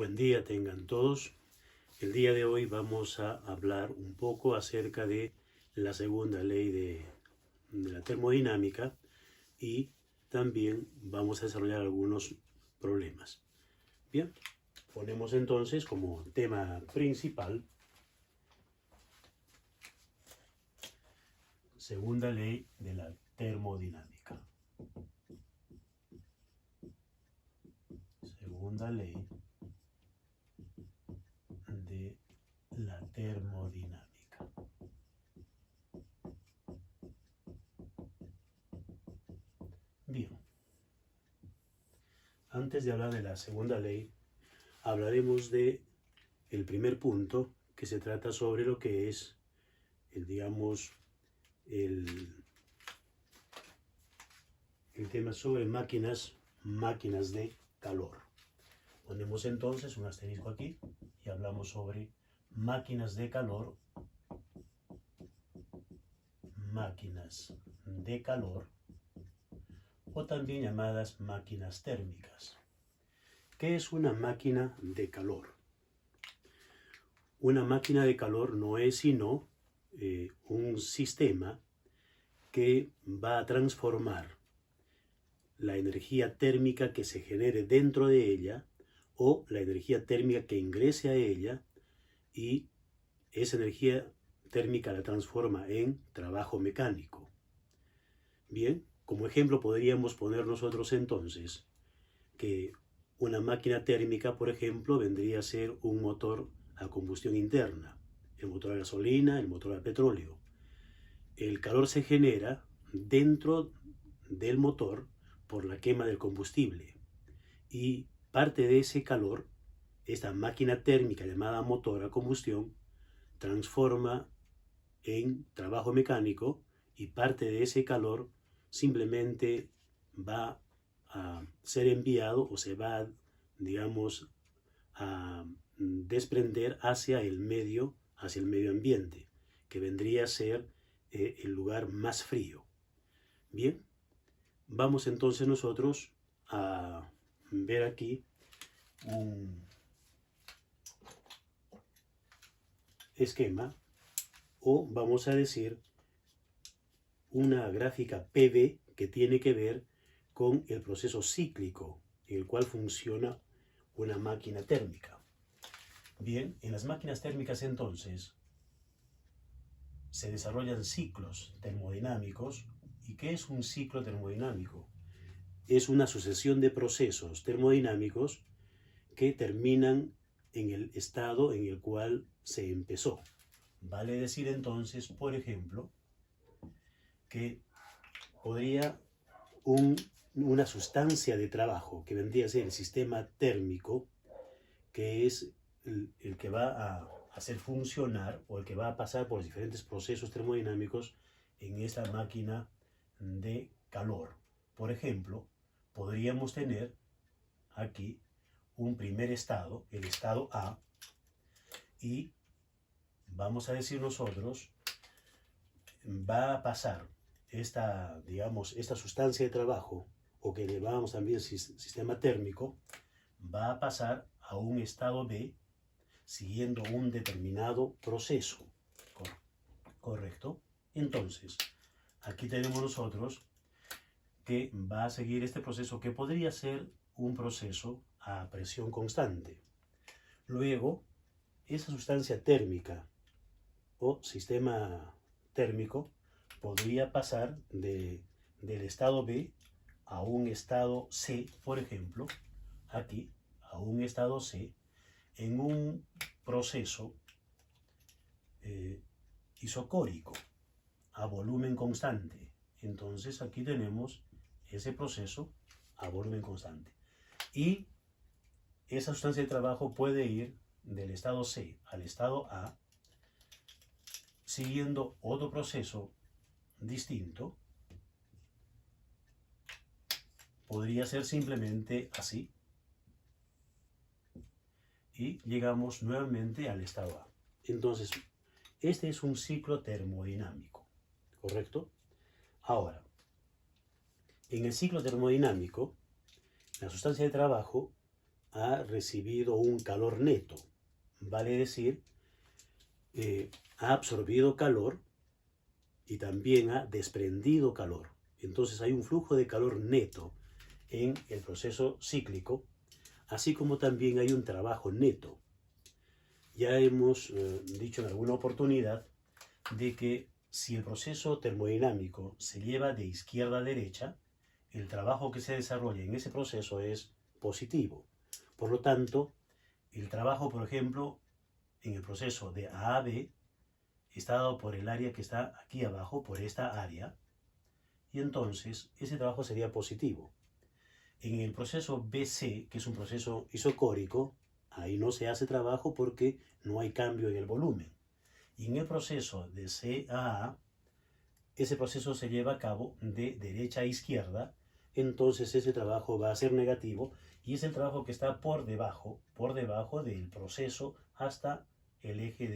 Buen día tengan todos. El día de hoy vamos a hablar un poco acerca de la segunda ley de la termodinámica y también vamos a desarrollar algunos problemas. Bien, ponemos entonces como tema principal segunda ley de la termodinámica. Segunda ley de la termodinámica. Bien, antes de hablar de la segunda ley, hablaremos de el primer punto, que se trata sobre lo que es, el tema sobre máquinas de calor. Ponemos entonces un asterisco aquí y hablamos sobre máquinas de calor, o también llamadas máquinas térmicas. ¿Qué es una máquina de calor? Una máquina de calor no es sino un sistema que va a transformar la energía térmica que se genere dentro de ella o la energía térmica que ingrese a ella, y esa energía térmica la transforma en trabajo mecánico. Bien, como ejemplo podríamos poner nosotros entonces que una máquina térmica, por ejemplo, vendría a ser un motor a combustión interna, el motor a gasolina, el motor a petróleo. El calor se genera dentro del motor por la quema del combustible, y parte de ese calor, esta máquina térmica llamada motor a combustión, transforma en trabajo mecánico, y parte de ese calor simplemente va a ser enviado o se va, a desprender hacia el medio ambiente, que vendría a ser el lugar más frío. Bien, vamos entonces nosotros a ver aquí un esquema, o vamos a decir una gráfica PV que tiene que ver con el proceso cíclico en el cual funciona una máquina térmica. Bien, en las máquinas térmicas entonces se desarrollan ciclos termodinámicos. ¿Y qué es un ciclo termodinámico? Es una sucesión de procesos termodinámicos que terminan en el estado en el cual se empezó. Vale decir entonces, por ejemplo, que podría una sustancia de trabajo que vendría a ser el sistema térmico, que es el que va a hacer funcionar o el que va a pasar por los diferentes procesos termodinámicos en esta máquina de calor. Por ejemplo, podríamos tener aquí un primer estado, el estado A, y vamos a decir nosotros, va a pasar esta sustancia de trabajo, o que le llamamos también sistema térmico, va a pasar a un estado B siguiendo un determinado proceso. ¿Correcto? Entonces, aquí tenemos nosotros que va a seguir este proceso, que podría ser un proceso a presión constante. Luego, esa sustancia térmica o sistema térmico podría pasar del estado B a un estado C, por ejemplo, aquí, a un estado C, en un proceso isocórico a volumen constante. Entonces aquí tenemos ese proceso a volumen constante. Y esa sustancia de trabajo puede ir del estado C al estado A siguiendo otro proceso distinto. Podría ser simplemente así. Y llegamos nuevamente al estado A. Entonces, este es un ciclo termodinámico, ¿correcto? Ahora, en el ciclo termodinámico, la sustancia de trabajo ha recibido un calor neto, vale decir, ha absorbido calor y también ha desprendido calor. Entonces hay un flujo de calor neto en el proceso cíclico, así como también hay un trabajo neto. Ya hemos dicho en alguna oportunidad de que si el proceso termodinámico se lleva de izquierda a derecha, el trabajo que se desarrolla en ese proceso es positivo. Por lo tanto, el trabajo, por ejemplo, en el proceso de A a B está dado por el área que está aquí abajo, por esta área, y entonces ese trabajo sería positivo. En el proceso BC, que es un proceso isocórico, ahí no se hace trabajo porque no hay cambio en el volumen. Y en el proceso de CA, ese proceso se lleva a cabo de derecha a izquierda, entonces ese trabajo va a ser negativo y es el trabajo que está por debajo del proceso hasta el eje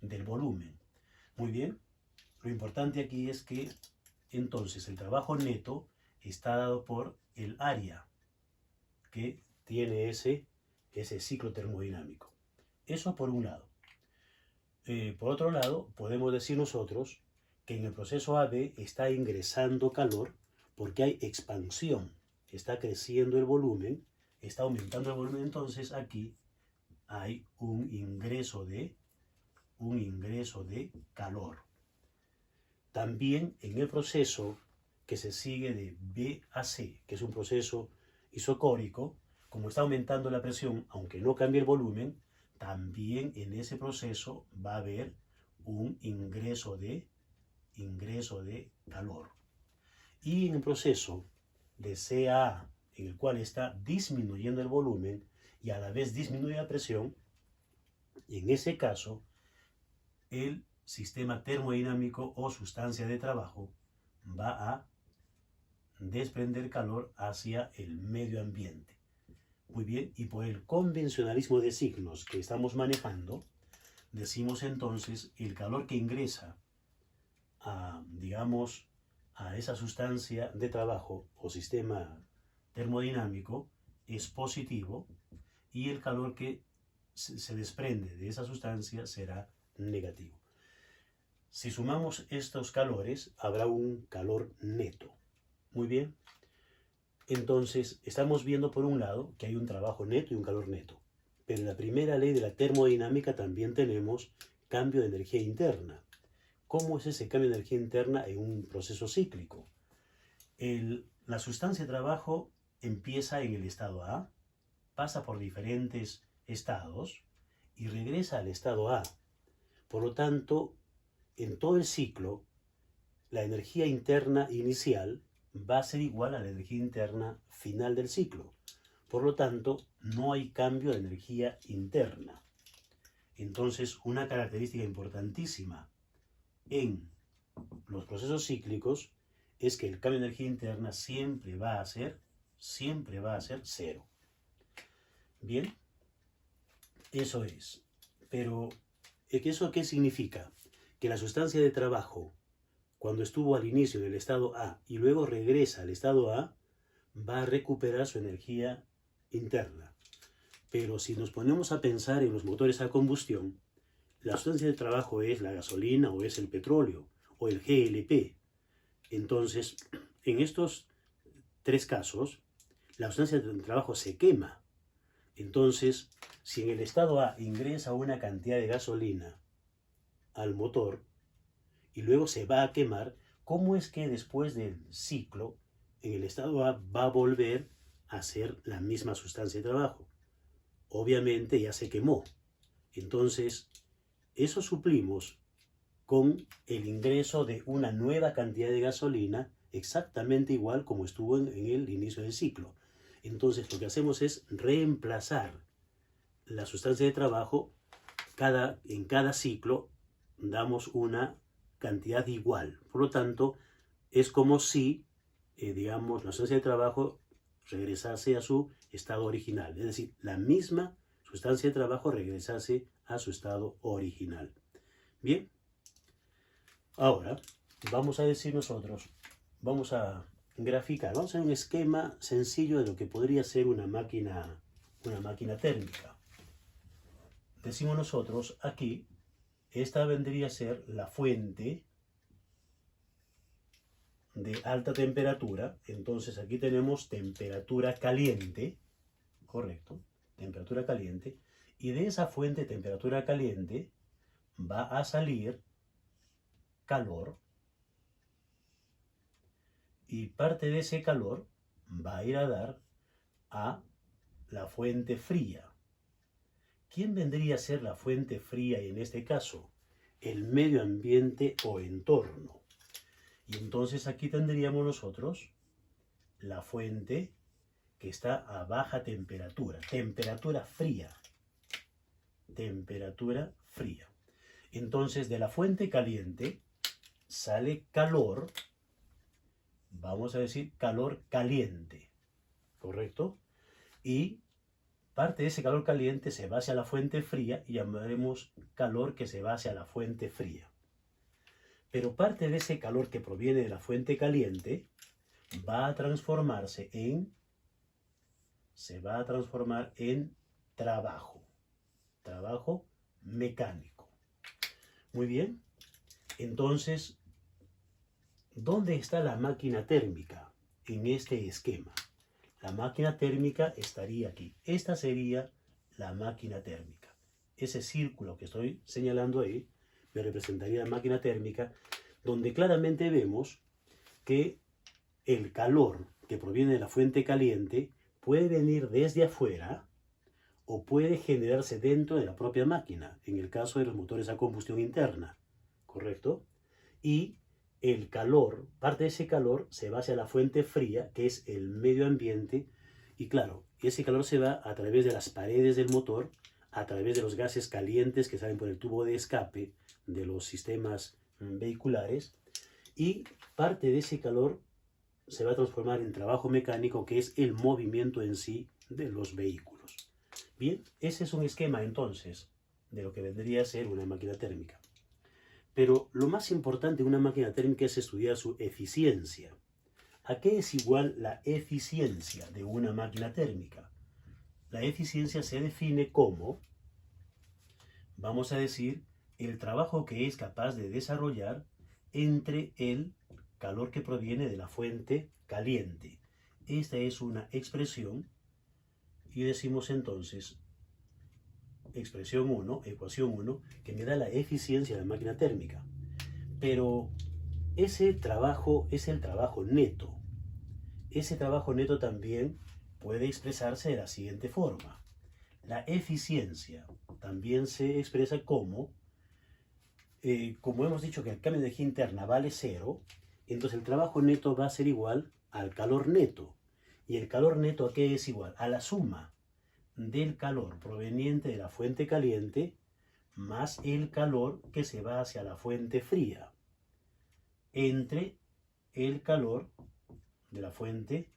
del volumen. Muy bien, lo importante aquí es que entonces el trabajo neto está dado por el área que tiene ese ciclo termodinámico. Eso por un lado. Por otro lado, podemos decir nosotros que en el proceso AB está ingresando calor porque hay expansión, está creciendo el volumen, está aumentando el volumen, entonces aquí hay un ingreso de calor. También en el proceso que se sigue de B a C, que es un proceso isocórico, como está aumentando la presión, aunque no cambie el volumen, también en ese proceso va a haber un ingreso de calor. Y en el proceso de CA, en el cual está disminuyendo el volumen y a la vez disminuye la presión, en ese caso, el sistema termodinámico o sustancia de trabajo va a desprender calor hacia el medio ambiente. Muy bien, y por el convencionalismo de signos que estamos manejando, decimos entonces el calor que ingresa digamos, a esa sustancia de trabajo o sistema termodinámico es positivo y el calor que se desprende de esa sustancia será negativo. Si sumamos estos calores, habrá un calor neto. Muy bien. Entonces, estamos viendo por un lado que hay un trabajo neto y un calor neto. Pero en la primera ley de la termodinámica también tenemos cambio de energía interna. ¿Cómo es ese cambio de energía interna en un proceso cíclico? La sustancia de trabajo empieza en el estado A, pasa por diferentes estados y regresa al estado A. Por lo tanto, en todo el ciclo, la energía interna inicial va a ser igual a la energía interna final del ciclo. Por lo tanto, no hay cambio de energía interna. Entonces, una característica importantísima en los procesos cíclicos es que el cambio de energía interna siempre va a ser cero. Bien, eso es. Pero, ¿eso qué significa? Que la sustancia de trabajo, cuando estuvo al inicio en el estado A y luego regresa al estado A, va a recuperar su energía interna. Pero si nos ponemos a pensar en los motores a combustión, la sustancia de trabajo es la gasolina o es el petróleo o el GLP. Entonces, en estos tres casos, la sustancia de trabajo se quema. Entonces, si en el estado A ingresa una cantidad de gasolina al motor y luego se va a quemar, ¿cómo es que después del ciclo, en el estado A va a volver a ser la misma sustancia de trabajo? Obviamente ya se quemó. Entonces, eso suplimos con el ingreso de una nueva cantidad de gasolina exactamente igual como estuvo en el inicio del ciclo. Entonces lo que hacemos es reemplazar la sustancia de trabajo. En cada ciclo damos una cantidad igual. Por lo tanto, es como si, digamos, la sustancia de trabajo regresase a su estado original. Es decir, la misma sustancia de trabajo regresase a su estado original. Bien, ahora vamos a decir nosotros, vamos a graficar, vamos a hacer un esquema sencillo de lo que podría ser una máquina una máquina térmica. Decimos nosotros aquí, esta vendría a ser la fuente de alta temperatura. Entonces aquí tenemos temperatura caliente, correcto, temperatura caliente, y de esa fuente de temperatura caliente va a salir calor, y parte de ese calor va a ir a dar a la fuente fría. ¿Quién vendría a ser la fuente fría en este caso? El medio ambiente o entorno. Y entonces aquí tendríamos nosotros la fuente que está a baja temperatura, temperatura fría. Temperatura fría. Entonces de la fuente caliente sale calor, vamos a decir calor caliente, ¿correcto? Y parte de ese calor caliente se va hacia la fuente fría y llamaremos calor que se va hacia la fuente fría. Pero parte de ese calor que proviene de la fuente caliente va a transformarse en, se va a transformar en trabajo mecánico. Muy bien, entonces, ¿dónde está la máquina térmica en este esquema? La máquina térmica estaría aquí. Esta sería la máquina térmica. Ese círculo que estoy señalando ahí me representaría la máquina térmica, donde claramente vemos que el calor que proviene de la fuente caliente puede venir desde afuera o puede generarse dentro de la propia máquina, en el caso de los motores a combustión interna, ¿correcto? Y el calor, parte de ese calor se va hacia la fuente fría, que es el medio ambiente, y claro, ese calor se va a través de las paredes del motor, a través de los gases calientes que salen por el tubo de escape de los sistemas vehiculares, y parte de ese calor se va a transformar en trabajo mecánico, que es el movimiento en sí de los vehículos. Bien, ese es un esquema entonces de lo que vendría a ser una máquina térmica. Pero lo más importante de una máquina térmica es estudiar su eficiencia. ¿A qué es igual la eficiencia de una máquina térmica? La eficiencia se define como, vamos a decir, el trabajo que es capaz de desarrollar entre el calor que proviene de la fuente caliente. Esta es una expresión y decimos entonces, expresión 1, ecuación 1, que me da la eficiencia de la máquina térmica. Pero ese trabajo es el trabajo neto. Ese trabajo neto también puede expresarse de la siguiente forma. La eficiencia también se expresa como hemos dicho que el cambio de energía interna vale 0, entonces el trabajo neto va a ser igual al calor neto. ¿Y el calor neto a qué es igual? A la suma del calor proveniente de la fuente caliente más el calor que se va hacia la fuente fría entre el calor de la fuente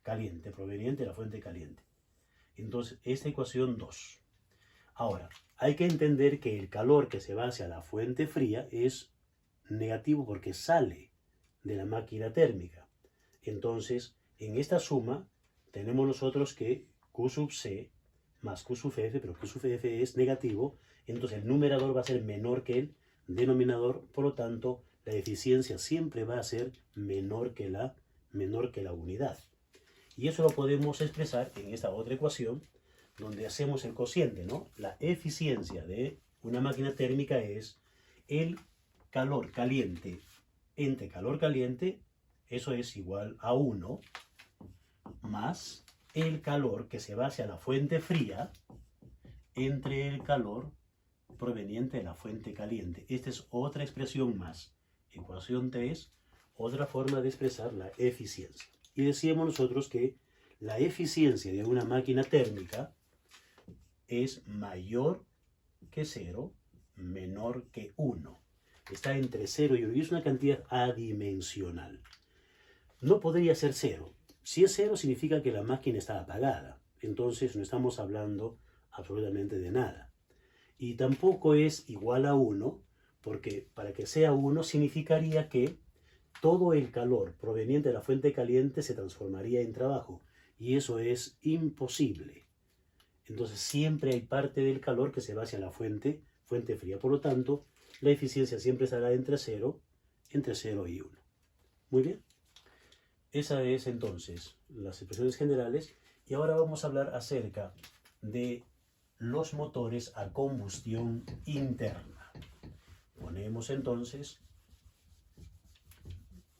caliente, proveniente de la fuente caliente. Entonces, esta ecuación 2. Ahora, hay que entender que el calor que se va hacia la fuente fría es negativo porque sale de la máquina térmica. Entonces, en esta suma tenemos nosotros que Q sub C más Q sub F, pero Q sub F es negativo, entonces el numerador va a ser menor que el denominador, por lo tanto, la eficiencia siempre va a ser menor que la unidad. Y eso lo podemos expresar en esta otra ecuación, donde hacemos el cociente, ¿no? La eficiencia de una máquina térmica es el calor caliente entre calor caliente, eso es igual a 1, más el calor que se va hacia la fuente fría entre el calor proveniente de la fuente caliente. Esta es otra expresión más. Ecuación 3, otra forma de expresar la eficiencia. Y decíamos nosotros que la eficiencia de una máquina térmica es mayor que 0, menor que 1. Está entre 0 y 1 y es una cantidad adimensional. No podría ser 0. Si es 0 significa que la máquina está apagada. Entonces no estamos hablando absolutamente de nada. Y tampoco es igual a 1, porque para que sea 1 significaría que todo el calor proveniente de la fuente caliente se transformaría en trabajo. Y eso es imposible. Entonces siempre hay parte del calor que se va hacia la fuente fría. Por lo tanto, la eficiencia siempre estará entre 0 y 1. Muy bien. Esa es entonces las expresiones generales. Y ahora vamos a hablar acerca de los motores a combustión interna. Ponemos entonces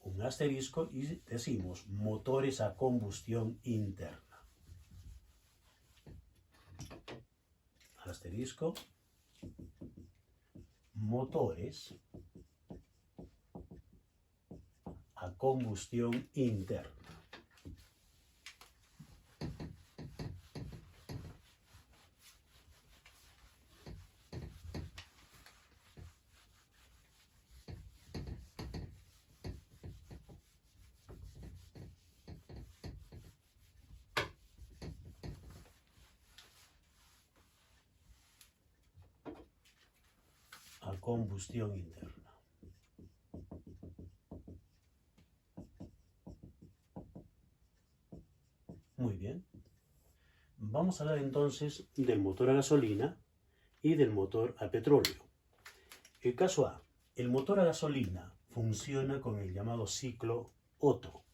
un asterisco y decimos motores a combustión interna. Asterisco, motores a combustión interna. A combustión interna. Muy bien. Vamos a hablar entonces del motor a gasolina y del motor a petróleo. El caso A. El motor a gasolina funciona con el llamado ciclo Otto.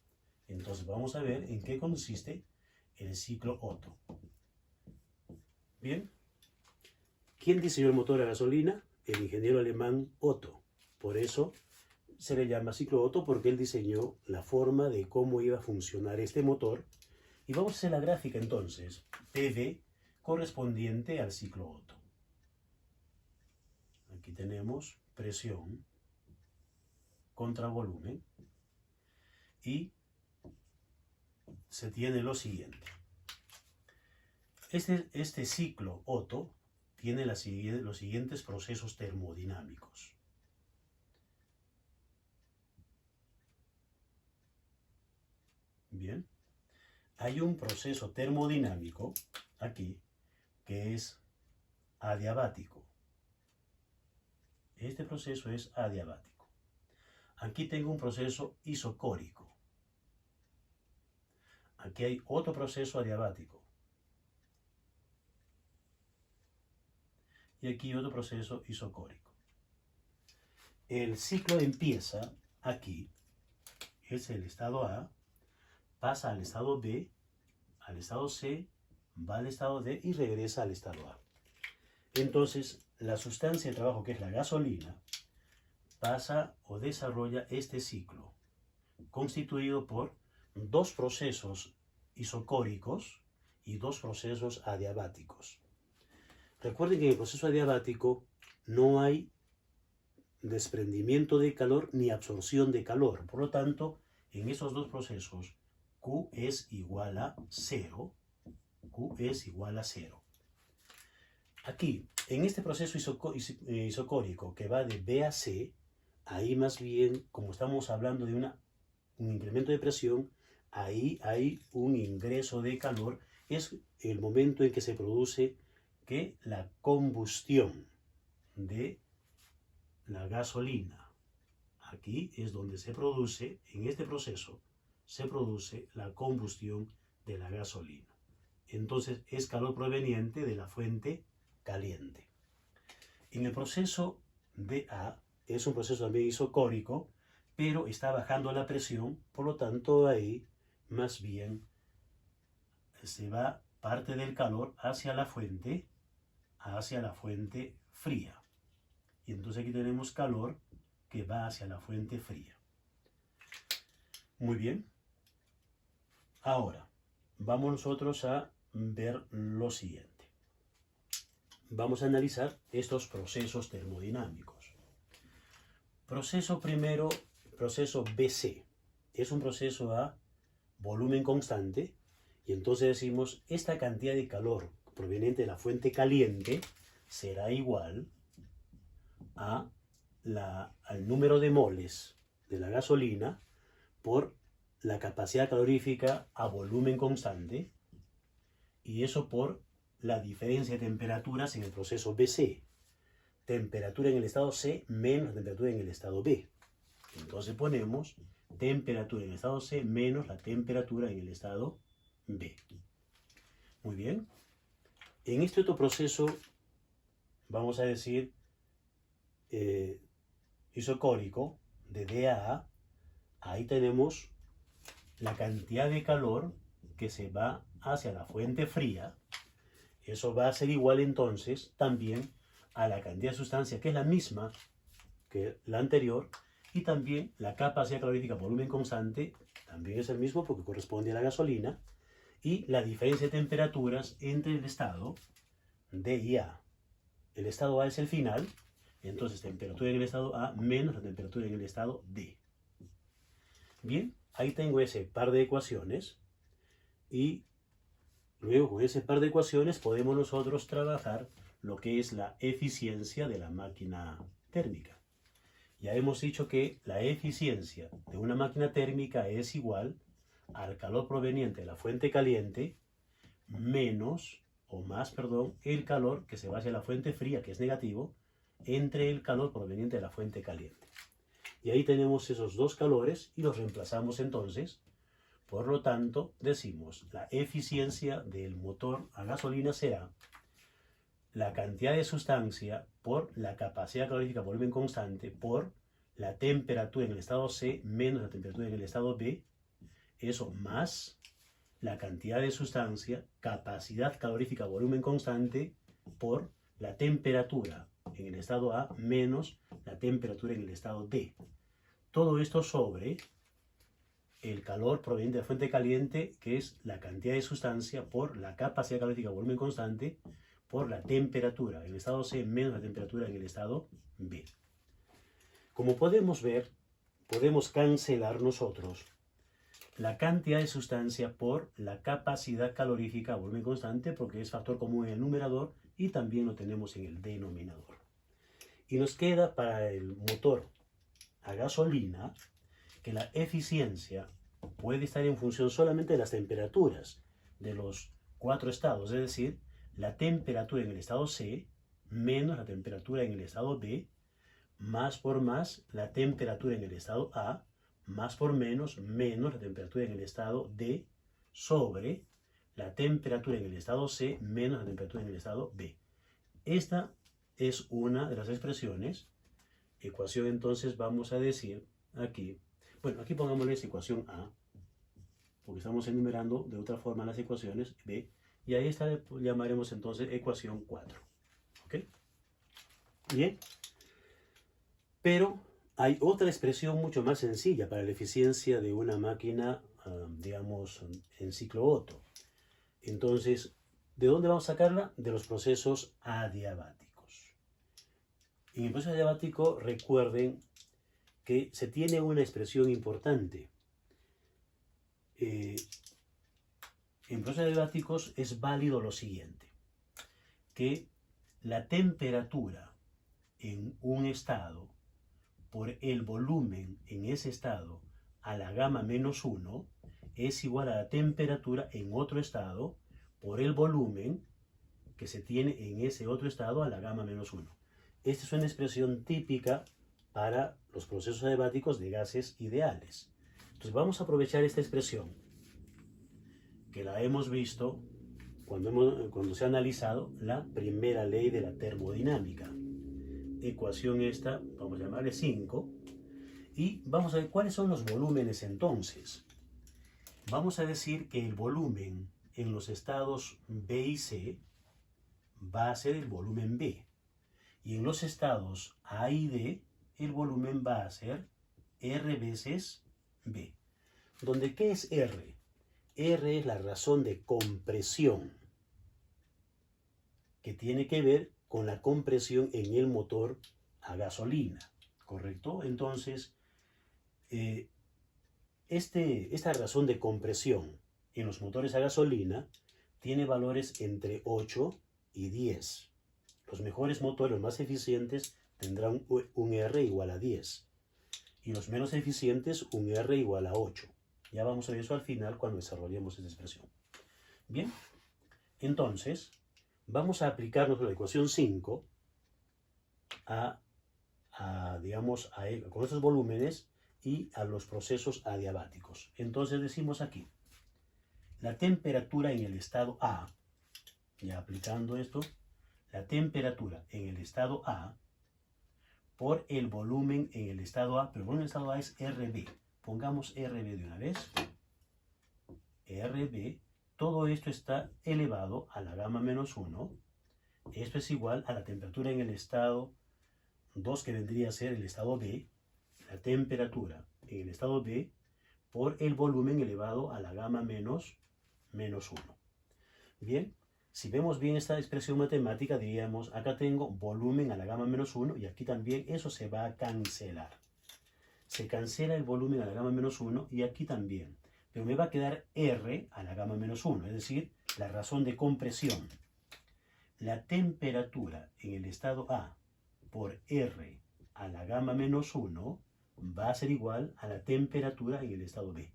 Entonces vamos a ver en qué consiste el ciclo Otto. Bien. ¿Quién diseñó el motor a gasolina? El ingeniero alemán Otto. Por eso se le llama ciclo Otto, porque él diseñó la forma de cómo iba a funcionar este motor. Y vamos a hacer la gráfica entonces, PV correspondiente al ciclo Otto. Aquí tenemos presión contra volumen y se tiene lo siguiente. Este ciclo Otto tiene los siguientes procesos termodinámicos. Bien. Hay un proceso termodinámico aquí que es adiabático. Este proceso es adiabático. Aquí tengo un proceso isocórico. Aquí hay otro proceso adiabático. Y aquí otro proceso isocórico. El ciclo empieza aquí, es el estado A, pasa al estado B, al estado C, va al estado D y regresa al estado A. Entonces, la sustancia de trabajo, que es la gasolina, pasa o desarrolla este ciclo, constituido por dos procesos isocóricos y dos procesos adiabáticos. Recuerden que en el proceso adiabático no hay desprendimiento de calor ni absorción de calor. Por lo tanto, en esos dos procesos, Q es igual a 0. Q es igual a 0. Aquí, en este proceso isocórico que va de B a C, ahí más bien, como estamos hablando de un incremento de presión, ahí hay un ingreso de calor. Es el momento en que se produce la combustión de la gasolina. Aquí es donde se produce, en este proceso, se produce la combustión de la gasolina. Entonces es calor proveniente de la fuente caliente. En el proceso DA es un proceso también isocórico, pero está bajando la presión, por lo tanto ahí más bien se va parte del calor hacia la fuente fría. Y entonces aquí tenemos calor que va hacia la fuente fría. Muy bien. Ahora, vamos nosotros a ver lo siguiente. Vamos a analizar estos procesos termodinámicos. Proceso primero, proceso BC. Es un proceso a volumen constante. Y entonces decimos, esta cantidad de calor proveniente de la fuente caliente será igual al número de moles de la gasolina por la capacidad calorífica a volumen constante, y eso por la diferencia de temperaturas en el proceso BC. Temperatura en el estado C menos temperatura en el estado B. Entonces ponemos temperatura en el estado C menos la temperatura en el estado B. Muy bien. En este otro proceso, vamos a decir, isocórico, de D a A, ahí tenemos la cantidad de calor que se va hacia la fuente fría. Eso va a ser igual entonces también a la cantidad de sustancia, que es la misma que la anterior, y también la capacidad calorífica por volumen constante también es el mismo porque corresponde a la gasolina, y la diferencia de temperaturas entre el estado D y A. El estado A es el final, entonces temperatura en el estado A menos la temperatura en el estado D. Bien, ahí tengo ese par de ecuaciones, y luego con ese par de ecuaciones podemos nosotros trabajar lo que es la eficiencia de la máquina térmica. Ya hemos dicho que la eficiencia de una máquina térmica es igual al calor proveniente de la fuente caliente menos, o más, perdón, el calor que se va hacia la fuente fría, que es negativo, entre el calor proveniente de la fuente caliente. Y ahí tenemos esos dos calores y los reemplazamos entonces. Por lo tanto, decimos, la eficiencia del motor a gasolina será la cantidad de sustancia por la capacidad calorífica por volumen constante por la temperatura en el estado C menos la temperatura en el estado B, eso más la cantidad de sustancia, capacidad calorífica volumen constante por la temperatura en el estado A menos la temperatura en el estado D. Todo esto sobre el calor proveniente de la fuente caliente, que es la cantidad de sustancia por la capacidad calorífica volumen constante por la temperatura en el estado C menos la temperatura en el estado B. Como podemos ver, podemos cancelar nosotros la cantidad de sustancia por la capacidad calorífica volumen constante, porque es factor común en el numerador y también lo tenemos en el denominador. Y nos queda para el motor a gasolina que la eficiencia puede estar en función solamente de las temperaturas de los cuatro estados, es decir, la temperatura en el estado C menos la temperatura en el estado B, más por más la temperatura en el estado A, más por menos la temperatura en el estado D, sobre la temperatura en el estado C menos la temperatura en el estado B. Esta es una de las expresiones. Ecuación, entonces vamos a decir aquí, bueno, aquí pongámosle ecuación A, porque estamos enumerando de otra forma las ecuaciones B, y a esta le llamaremos entonces ecuación 4. ¿Ok? Bien. Pero hay otra expresión mucho más sencilla para la eficiencia de una máquina, digamos, en ciclo Otto. Entonces, ¿de dónde vamos a sacarla? De los procesos adiabáticos. En el proceso adiabático, recuerden que se tiene una expresión importante. En procesos adiabáticos es válido lo siguiente, que la temperatura en un estado por el volumen en ese estado a la gamma menos 1 es igual a la temperatura en otro estado por el volumen que se tiene en ese otro estado a la gamma menos 1. Esta es una expresión típica para los procesos adiabáticos de gases ideales. Entonces vamos a aprovechar esta expresión, que la hemos visto cuando se ha analizado la primera ley de la termodinámica. Ecuación esta, vamos a llamarle 5, y vamos a ver cuáles son los volúmenes entonces. Vamos a decir que el volumen en los estados B y C va a ser el volumen B, y en los estados A y D el volumen va a ser R veces B. ¿Donde qué es R? R es la razón de compresión, que tiene que ver con la compresión en el motor a gasolina, ¿correcto? Entonces, esta razón de compresión en los motores a gasolina tiene valores entre 8 y 10. Los mejores motores, los más eficientes, tendrán un R igual a 10. Y los menos eficientes, un R igual a 8. Ya vamos a ver eso al final cuando desarrollemos esta expresión. Bien, entonces vamos a aplicarnos la ecuación 5 con estos volúmenes y a los procesos adiabáticos. Entonces decimos aquí, la temperatura en el estado A Y aplicando esto, la temperatura en el estado A por el volumen en el estado A, pero el volumen en el estado A es RB. Pongamos RB de una vez. RB, todo esto está elevado a la gamma menos 1. Esto es igual a la temperatura en el estado 2, que vendría a ser el estado B. La temperatura en el estado B por el volumen elevado a la gamma menos 1. Bien, si vemos bien esta expresión matemática, diríamos, acá tengo volumen a la gamma menos 1 y aquí también eso se va a cancelar. Se cancela el volumen a la gamma menos 1 y aquí también. Pero me va a quedar R a la gamma menos 1, es decir, la razón de compresión. La temperatura en el estado A por R a la gamma menos 1 va a ser igual a la temperatura en el estado B.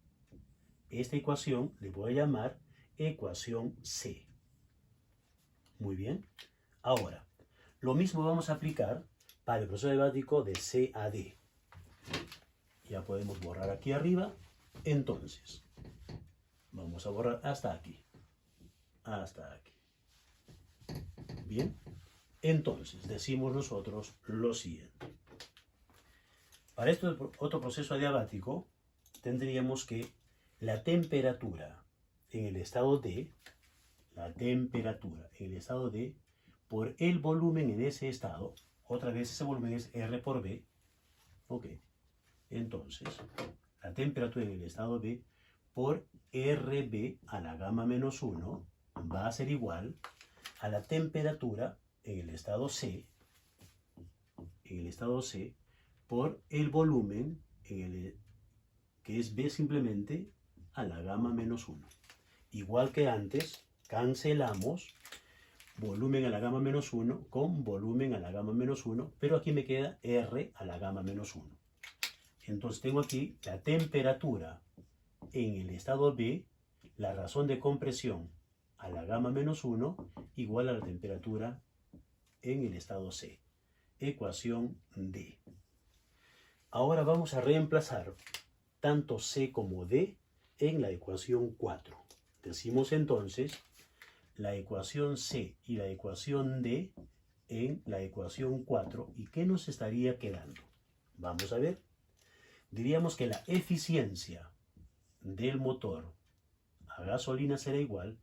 Esta ecuación le voy a llamar ecuación C. Muy bien. Ahora, lo mismo vamos a aplicar para el proceso adiabático de C a D. Ya podemos borrar aquí arriba. Entonces, vamos a borrar hasta aquí. Hasta aquí. Bien. Entonces, decimos nosotros lo siguiente. Para este otro proceso adiabático, tendríamos que la temperatura en el estado D, por el volumen en ese estado, otra vez ese volumen es R por B, ok, entonces, la temperatura en el estado B por RB a la gamma menos 1 va a ser igual a la temperatura en el estado C, por el volumen que es B simplemente a la gamma menos 1. Igual que antes, cancelamos volumen a la gamma menos 1 con volumen a la gamma menos 1, pero aquí me queda R a la gamma menos 1. Entonces tengo aquí la temperatura en el estado B, la razón de compresión a la gamma menos 1 igual a la temperatura en el estado C. Ecuación D. Ahora vamos a reemplazar tanto C como D en la ecuación 4. Decimos entonces la ecuación C y la ecuación D en la ecuación 4. ¿Y qué nos estaría quedando? Vamos a ver. Diríamos que la eficiencia del motor a gasolina será igual.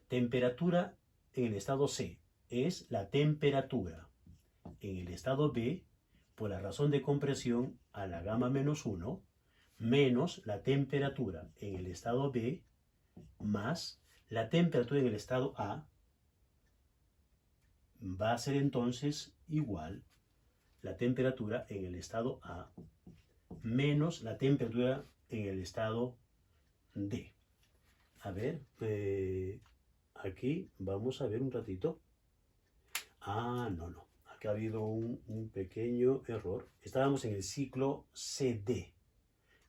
Temperatura en el estado C es la temperatura en el estado B por la razón de compresión a la gamma menos 1 menos la temperatura en el estado B más la temperatura en el estado A va a ser entonces igual la temperatura en el estado A menos la temperatura en el estado D. A ver, aquí vamos a ver un ratito. No. Acá ha habido un pequeño error. Estábamos en el ciclo CD.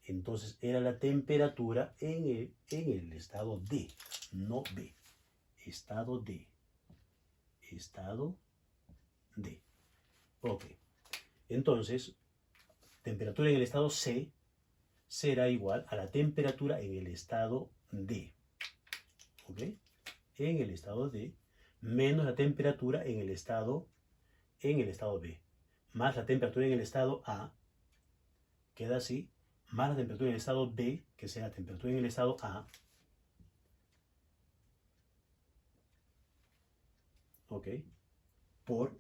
Entonces era la temperatura en el estado D, no B. Estado D. Estado D. Ok. Entonces, temperatura en el estado C será igual a la temperatura en el estado D. ¿Ok? En el estado D menos la temperatura en el estado B. Más la temperatura en el estado A. Queda así. Más la temperatura en el estado B, que sea la temperatura en el estado A. ¿Ok? Por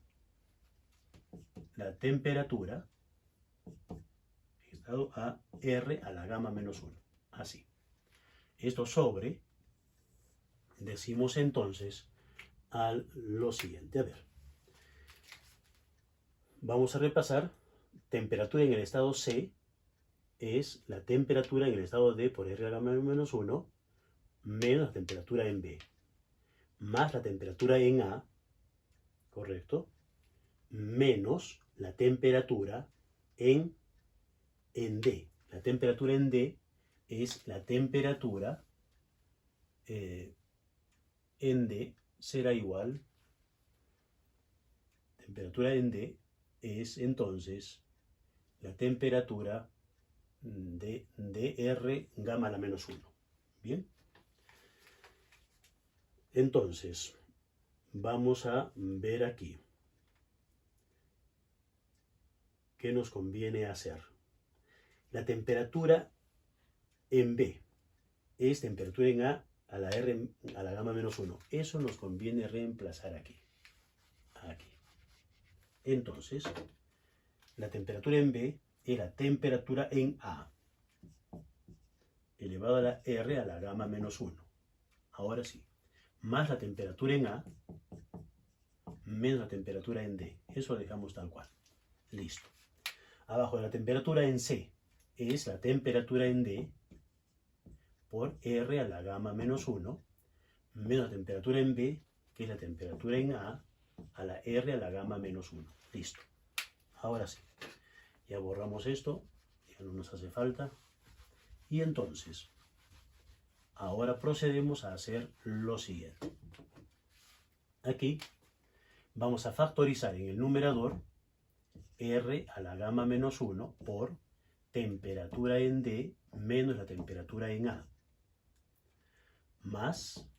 la temperatura en estado A, R a la gamma menos 1. Así. Esto sobre, decimos entonces lo siguiente. A ver. Vamos a repasar. Temperatura en el estado C es la temperatura en el estado D por R a la gamma menos 1 menos la temperatura en B. Más la temperatura en A, ¿correcto? Menos la temperatura en D. La temperatura en D es la temperatura en D será igual. Temperatura en D es entonces la temperatura de R gamma a la menos 1. Bien. Entonces, vamos a ver aquí qué nos conviene hacer. La temperatura en B es temperatura en a la R a la gamma menos 1. Eso nos conviene reemplazar aquí. Aquí. Entonces, la temperatura en B era temperatura en A elevado a la R a la gamma menos 1. Ahora sí. Más la temperatura en A menos la temperatura en D. Eso lo dejamos tal cual. Listo. Abajo de la temperatura en C es la temperatura en D por R a la gamma menos 1 menos la temperatura en B, que es la temperatura en A la R a la gamma menos 1. Listo. Ahora sí. Ya borramos esto. Ya no nos hace falta. Y entonces, ahora procedemos a hacer lo siguiente. Aquí vamos a factorizar en el numerador R a la gamma menos 1 por temperatura en D menos la temperatura en A. Más,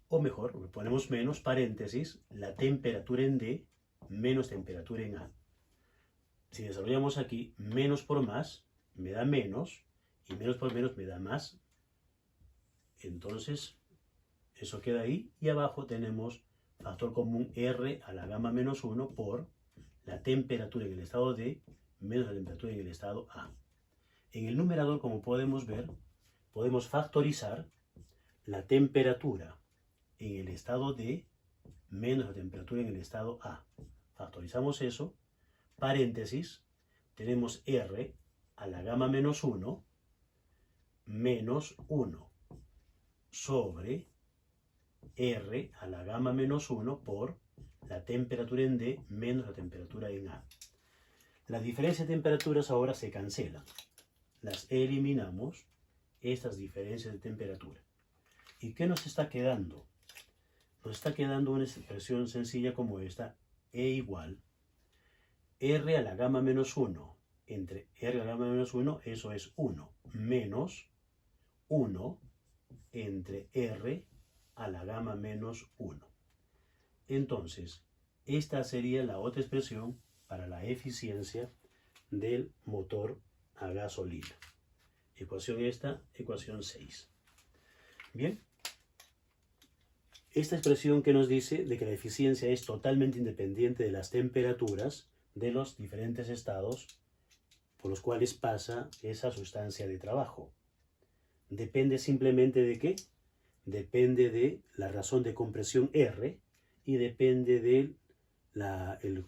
o mejor, ponemos menos, paréntesis, la temperatura en D menos temperatura en A. Si desarrollamos aquí, menos por más me da menos, y menos por menos me da más. Entonces, eso queda ahí, y abajo tenemos factor común R a la gamma menos 1 por la temperatura en el estado D menos la temperatura en el estado A. En el numerador, como podemos ver, podemos factorizar la temperatura en el estado D menos la temperatura en el estado A. Factorizamos eso, paréntesis, tenemos R a la gamma menos 1 menos 1 sobre R a la gamma menos 1 por la temperatura en D menos la temperatura en A. La diferencia de temperaturas ahora se cancela. Las eliminamos, estas diferencias de temperatura. ¿Y qué nos está quedando? Nos está quedando una expresión sencilla como esta, E igual R a la gamma menos 1 entre R a la gamma menos 1, eso es 1, menos 1 entre R a la gamma menos 1. Entonces, esta sería la otra expresión para la eficiencia del motor a gasolina. Ecuación esta, ecuación 6. Bien. Esta expresión que nos dice de que la eficiencia es totalmente independiente de las temperaturas de los diferentes estados por los cuales pasa esa sustancia de trabajo. Depende simplemente de ¿qué? Depende de la razón de compresión R y depende del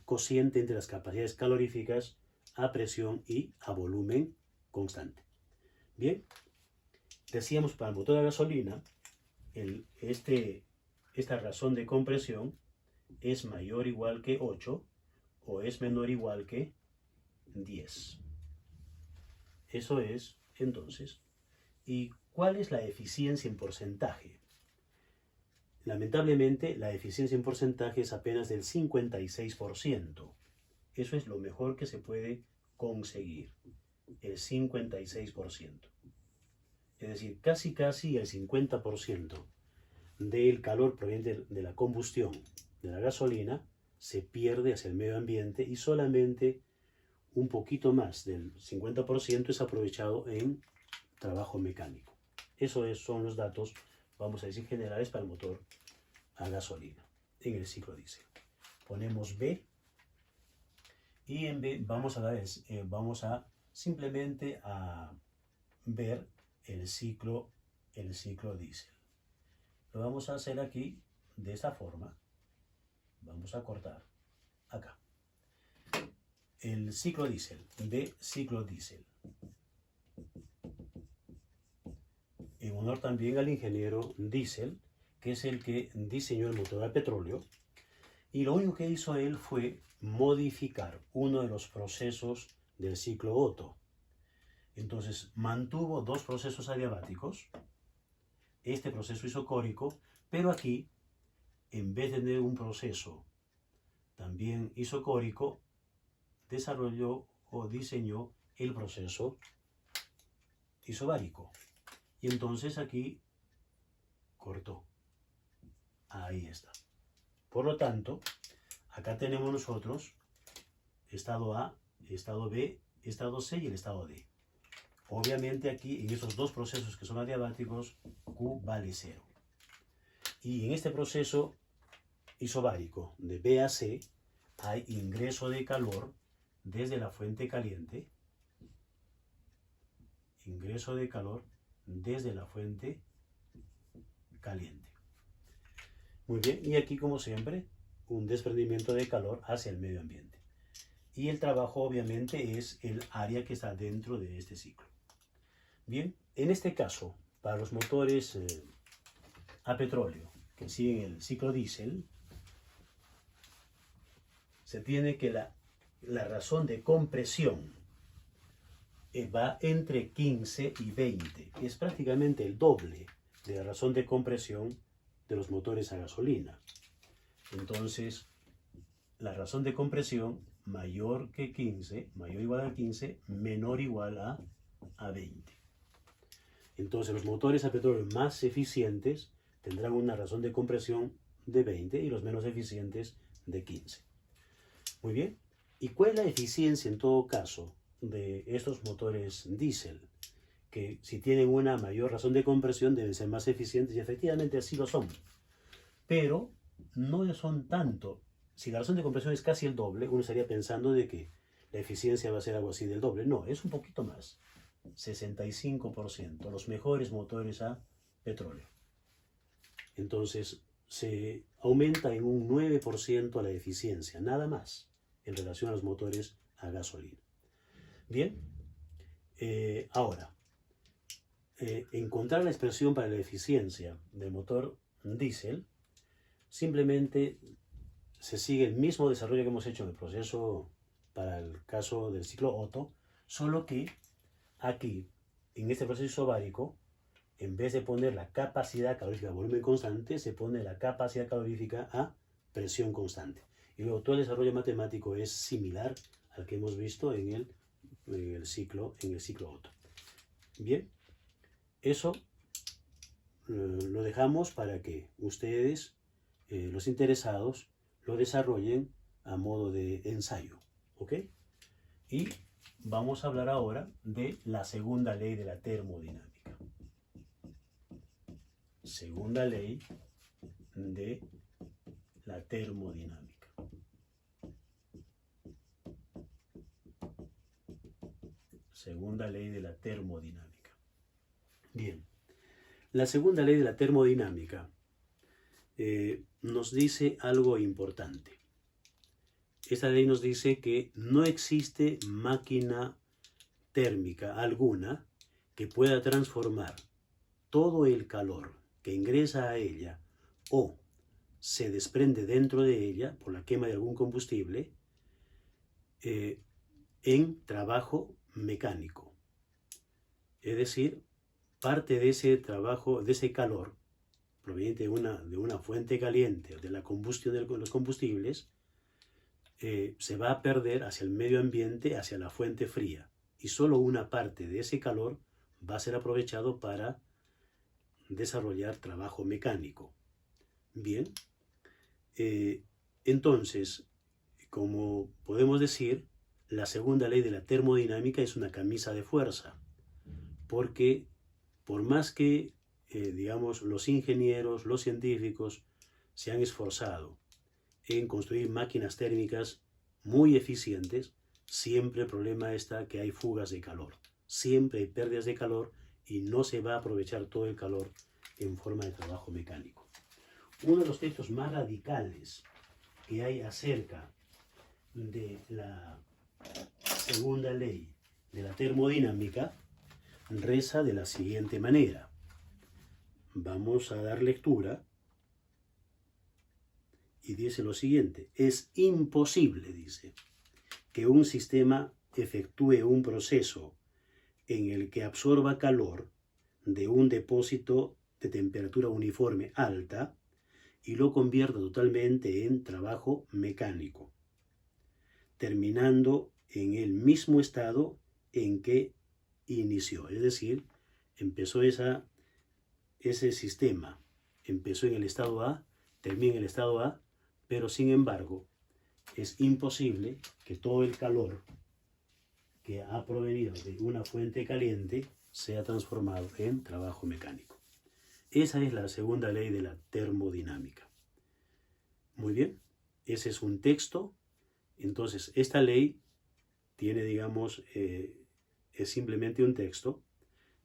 cociente entre las capacidades caloríficas a presión y a volumen constante. Bien, decíamos para el motor a gasolina, esta razón de compresión es mayor o igual que 8 o es menor o igual que 10. Eso es, entonces, ¿y cuál es la eficiencia en porcentaje? Lamentablemente, la eficiencia en porcentaje es apenas del 56%. Eso es lo mejor que se puede conseguir, el 56%. Es decir, casi el 50% del calor proveniente de la combustión de la gasolina se pierde hacia el medio ambiente y solamente un poquito más del 50% es aprovechado en trabajo mecánico. Esos son los datos, vamos a decir, generales para el motor a gasolina en el ciclo diésel. Ponemos B y en B vamos a simplemente a ver el ciclo diésel. Lo vamos a hacer aquí de esta forma. Vamos a cortar acá. El ciclo diésel, B ciclo diésel. En honor también al ingeniero Diesel, que es el que diseñó el motor a petróleo, y lo único que hizo él fue modificar uno de los procesos del ciclo Otto. Entonces mantuvo dos procesos adiabáticos, este proceso isocórico, pero aquí, en vez de tener un proceso también isocórico, desarrolló o diseñó el proceso isobárico. Y entonces aquí cortó. Ahí está. Por lo tanto, acá tenemos nosotros estado A, estado B, estado C y el estado D. Obviamente aquí, en estos dos procesos que son adiabáticos, Q vale 0. Y en este proceso isobárico de B a C hay ingreso de calor desde la fuente caliente. Ingreso de calor desde la fuente caliente. Muy bien, y aquí como siempre, un desprendimiento de calor hacia el medio ambiente. Y el trabajo obviamente es el área que está dentro de este ciclo. Bien, en este caso, para los motores a petróleo que siguen el ciclo diésel, se tiene que la razón de compresión va entre 15 y 20. Es prácticamente el doble de la razón de compresión de los motores a gasolina. Entonces, la razón de compresión mayor que 15, mayor o igual a 15, menor o igual a 20. Entonces, los motores a petróleo más eficientes tendrán una razón de compresión de 20 y los menos eficientes de 15. Muy bien. ¿Y cuál es la eficiencia en todo caso de estos motores diésel? Que si tienen una mayor razón de compresión deben ser más eficientes y efectivamente así lo son. Pero no son tanto. Si la razón de compresión es casi el doble, uno estaría pensando de que la eficiencia va a ser algo así del doble. No, es un poquito más. 65%, los mejores motores a petróleo. Entonces, se aumenta en un 9% la eficiencia, nada más, en relación a los motores a gasolina. Bien, ahora, encontrar la expresión para la eficiencia del motor diésel, simplemente se sigue el mismo desarrollo que hemos hecho en el proceso para el caso del ciclo Otto, solo que aquí, en este proceso isobárico, en vez de poner la capacidad calorífica a volumen constante, se pone la capacidad calorífica a presión constante. Y luego todo el desarrollo matemático es similar al que hemos visto en el ciclo Otto. Bien, eso lo dejamos para que ustedes, los interesados, lo desarrollen a modo de ensayo. ¿Ok? Y vamos a hablar ahora de la segunda ley de la termodinámica. Segunda ley de la termodinámica. Segunda ley de la termodinámica. Bien, la segunda ley de la termodinámica nos dice algo importante. Esta ley nos dice que no existe máquina térmica alguna que pueda transformar todo el calor que ingresa a ella o se desprende dentro de ella por la quema de algún combustible en trabajo mecánico. Es decir, parte de ese trabajo, de ese calor proveniente de una fuente caliente o de la combustión de los combustibles, se va a perder hacia el medio ambiente, hacia la fuente fría. Y solo una parte de ese calor va a ser aprovechado para desarrollar trabajo mecánico. Bien, entonces, como podemos decir, la segunda ley de la termodinámica es una camisa de fuerza, porque por más que, digamos, los ingenieros, los científicos se han esforzado en construir máquinas térmicas muy eficientes, siempre el problema está que hay fugas de calor, siempre hay pérdidas de calor y no se va a aprovechar todo el calor en forma de trabajo mecánico. Uno de los textos más radicales que hay acerca de la segunda ley de la termodinámica reza de la siguiente manera. Vamos a dar lectura y dice lo siguiente: es imposible, dice, que un sistema efectúe un proceso en el que absorba calor de un depósito de temperatura uniforme alta y lo convierta totalmente en trabajo mecánico, terminando en el mismo estado en que inició. Es decir, empezó ese sistema, empezó en el estado A, termina en el estado A, pero sin embargo es imposible que todo el calor que ha provenido de una fuente caliente sea transformado en trabajo mecánico. Esa es la segunda ley de la termodinámica. Muy bien, ese es un texto. Entonces, esta ley tiene, digamos, es simplemente un texto,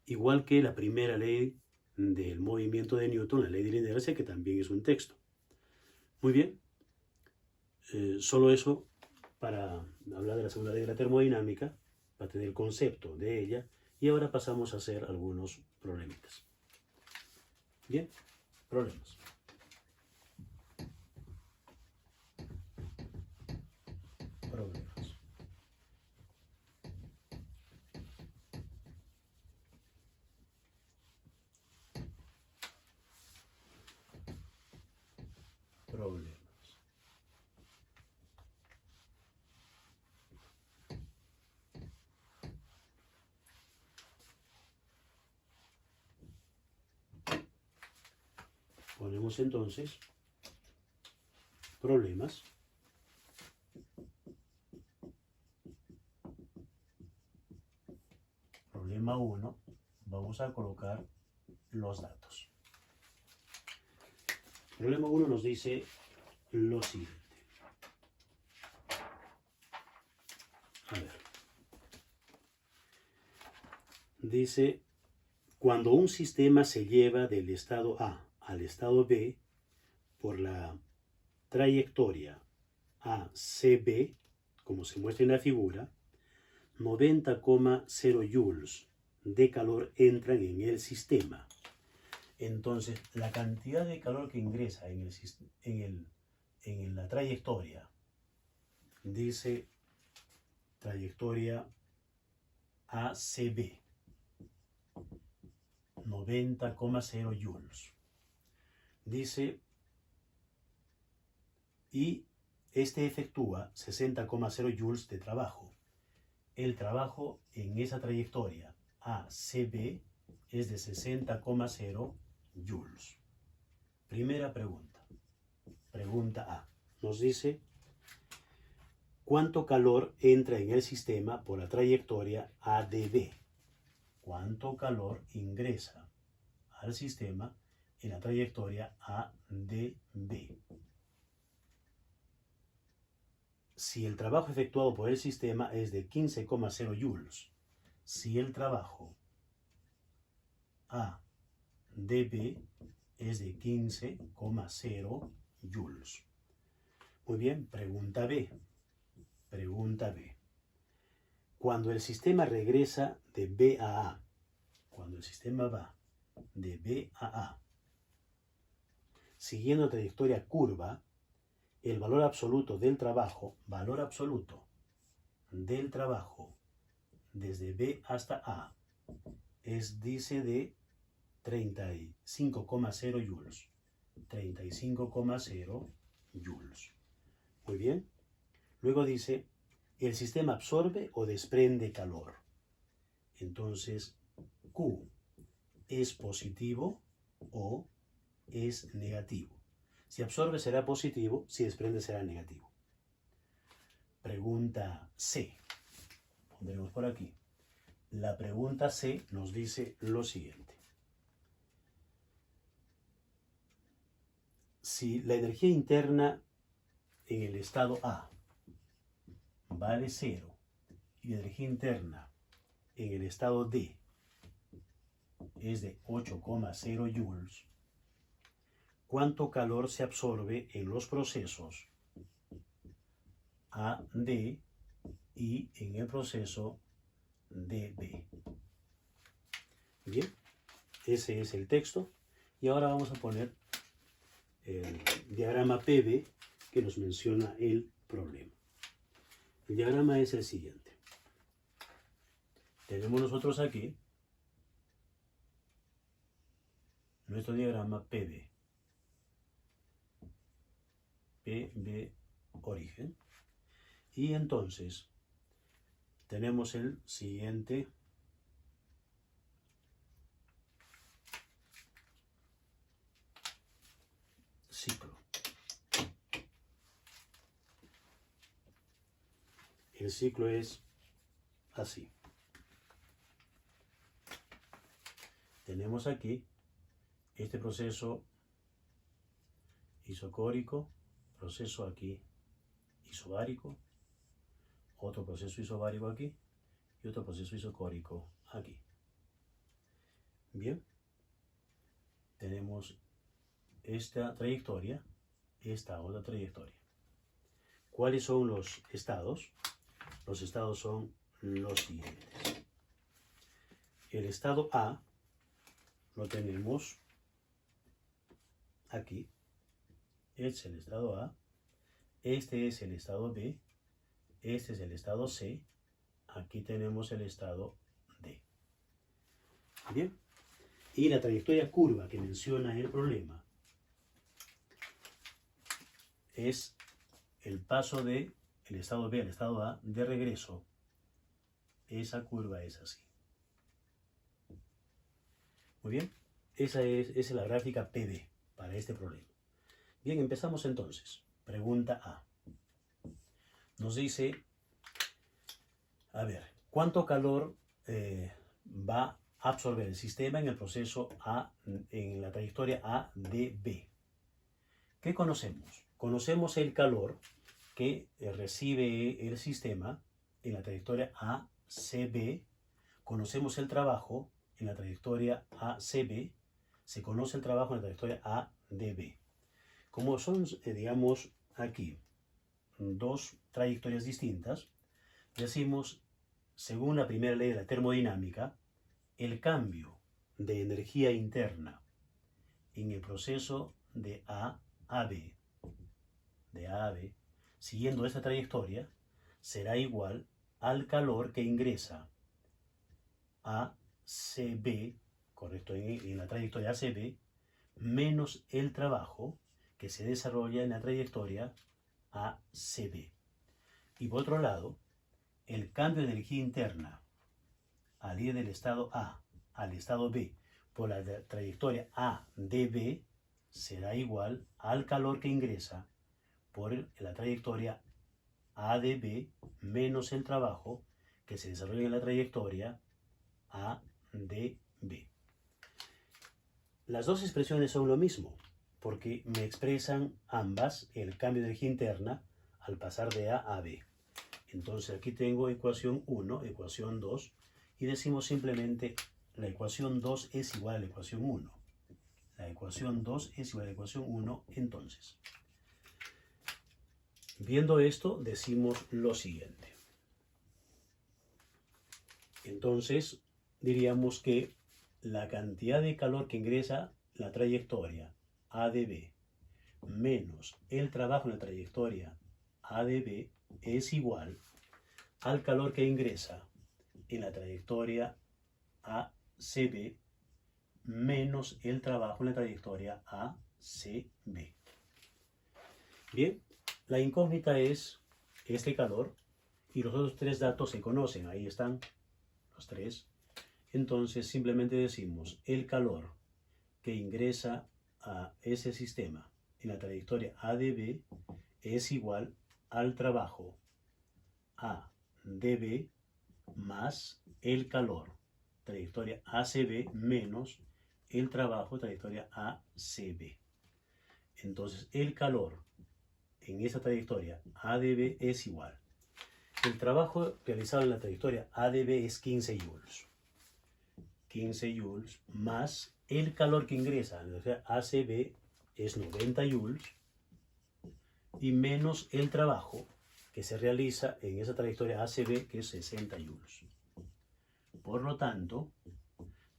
igual que la primera ley del movimiento de Newton, la ley de la inercia, que también es un texto. Muy bien, solo eso para hablar de la segunda ley de la termodinámica, para tener el concepto de ella, y ahora pasamos a hacer algunos problemitas. Bien, problemas. Problemas. Problemas. Ponemos entonces problemas. Problema 1, vamos a colocar los datos. Problema 1 nos dice lo siguiente. A ver. Dice, cuando un sistema se lleva del estado A al estado B por la trayectoria ACB, como se muestra en la figura, 90,0 joules de calor entran en el sistema. Entonces, la cantidad de calor que ingresa en la trayectoria, dice trayectoria ACB, 90,0 joules. Dice, y este efectúa 60,0 joules de trabajo. El trabajo en esa trayectoria ACB es de 60,0 joules. Primera pregunta. Pregunta A. Nos dice, ¿cuánto calor entra en el sistema por la trayectoria ADB? ¿Cuánto calor ingresa al sistema en la trayectoria ADB? Si el trabajo efectuado por el sistema es de 15,0 joules, si el trabajo ADB es de 15,0 joules. Muy bien, pregunta B. Pregunta B. Cuando el sistema regresa de B a A, cuando el sistema va de B a A, siguiendo trayectoria curva, el valor absoluto del trabajo, desde B hasta A, dice de 35,0 joules. 35,0 joules. Muy bien. Luego dice, ¿el sistema absorbe o desprende calor? Entonces, Q es positivo o es negativo. Si absorbe será positivo, si desprende será negativo. Pregunta C. Pondremos por aquí. La pregunta C nos dice lo siguiente. Si la energía interna en el estado A vale 0 y la energía interna en el estado D es de 8,0 joules, ¿cuánto calor se absorbe en los procesos AD y en el proceso DB? Bien, ese es el texto. Y ahora vamos a poner el diagrama PV que nos menciona el problema. El diagrama es el siguiente. Tenemos nosotros aquí nuestro diagrama PV. PV origen. Y entonces tenemos el siguiente ciclo. el ciclo es así. Tenemos aquí este proceso isocórico, proceso aquí isobárico, otro proceso isobárico aquí y otro proceso isocórico aquí. Bien, tenemos esta trayectoria, esta otra trayectoria. ¿Cuáles son los estados? Los estados son los siguientes. El estado A lo tenemos aquí. Este es el estado A. Este es el estado B. Este es el estado C. Aquí tenemos el estado D. Bien. Y la trayectoria curva que menciona el problema es el paso de el estado B al estado A de regreso. Esa curva es así. Muy bien. Esa es la gráfica PV para este problema. Bien, empezamos entonces. Pregunta A. Nos dice, a ver, ¿cuánto calor va a absorber el sistema en el proceso A, en la trayectoria ADB? ¿Qué conocemos? Conocemos el calor que recibe el sistema en la trayectoria ACB. Conocemos el trabajo en la trayectoria ACB. Se conoce el trabajo en la trayectoria ADB. Como son, digamos, aquí dos trayectorias distintas, decimos, según la primera ley de la termodinámica, el cambio de energía interna en el proceso de A a B, siguiendo esta trayectoria, será igual al calor que ingresa a CB, correcto, en la trayectoria ACB, menos el trabajo que se desarrolla en la trayectoria ACB. Y por otro lado, el cambio de energía interna al ir del estado A al estado B por la trayectoria ADB será igual al calor que ingresa por la trayectoria ADB menos el trabajo que se desarrolla en la trayectoria ADB. Las dos expresiones son lo mismo, porque me expresan ambas el cambio de energía interna al pasar de A a B. Entonces aquí tengo ecuación 1, ecuación 2, y decimos simplemente la ecuación 2 es igual a la ecuación 1. La ecuación 2 es igual a la ecuación 1, entonces. Viendo esto, decimos lo siguiente. Entonces, diríamos que la cantidad de calor que ingresa la trayectoria ADB menos el trabajo en la trayectoria ADB es igual al calor que ingresa en la trayectoria ACB menos el trabajo en la trayectoria ACB. Bien, la incógnita es este calor y los otros tres datos se conocen, ahí están los tres. Entonces simplemente decimos el calor que ingresa a ese sistema en la trayectoria ADB es igual al trabajo ADB más el calor, trayectoria ACB menos el trabajo, trayectoria ACB. Entonces el calor en esa trayectoria ADB es igual. El trabajo realizado en la trayectoria ADB es 15 joules. 15 joules más el calor que ingresa en la trayectoria ACB es 90 joules y menos el trabajo que se realiza en esa trayectoria ACB que es 60 joules. Por lo tanto,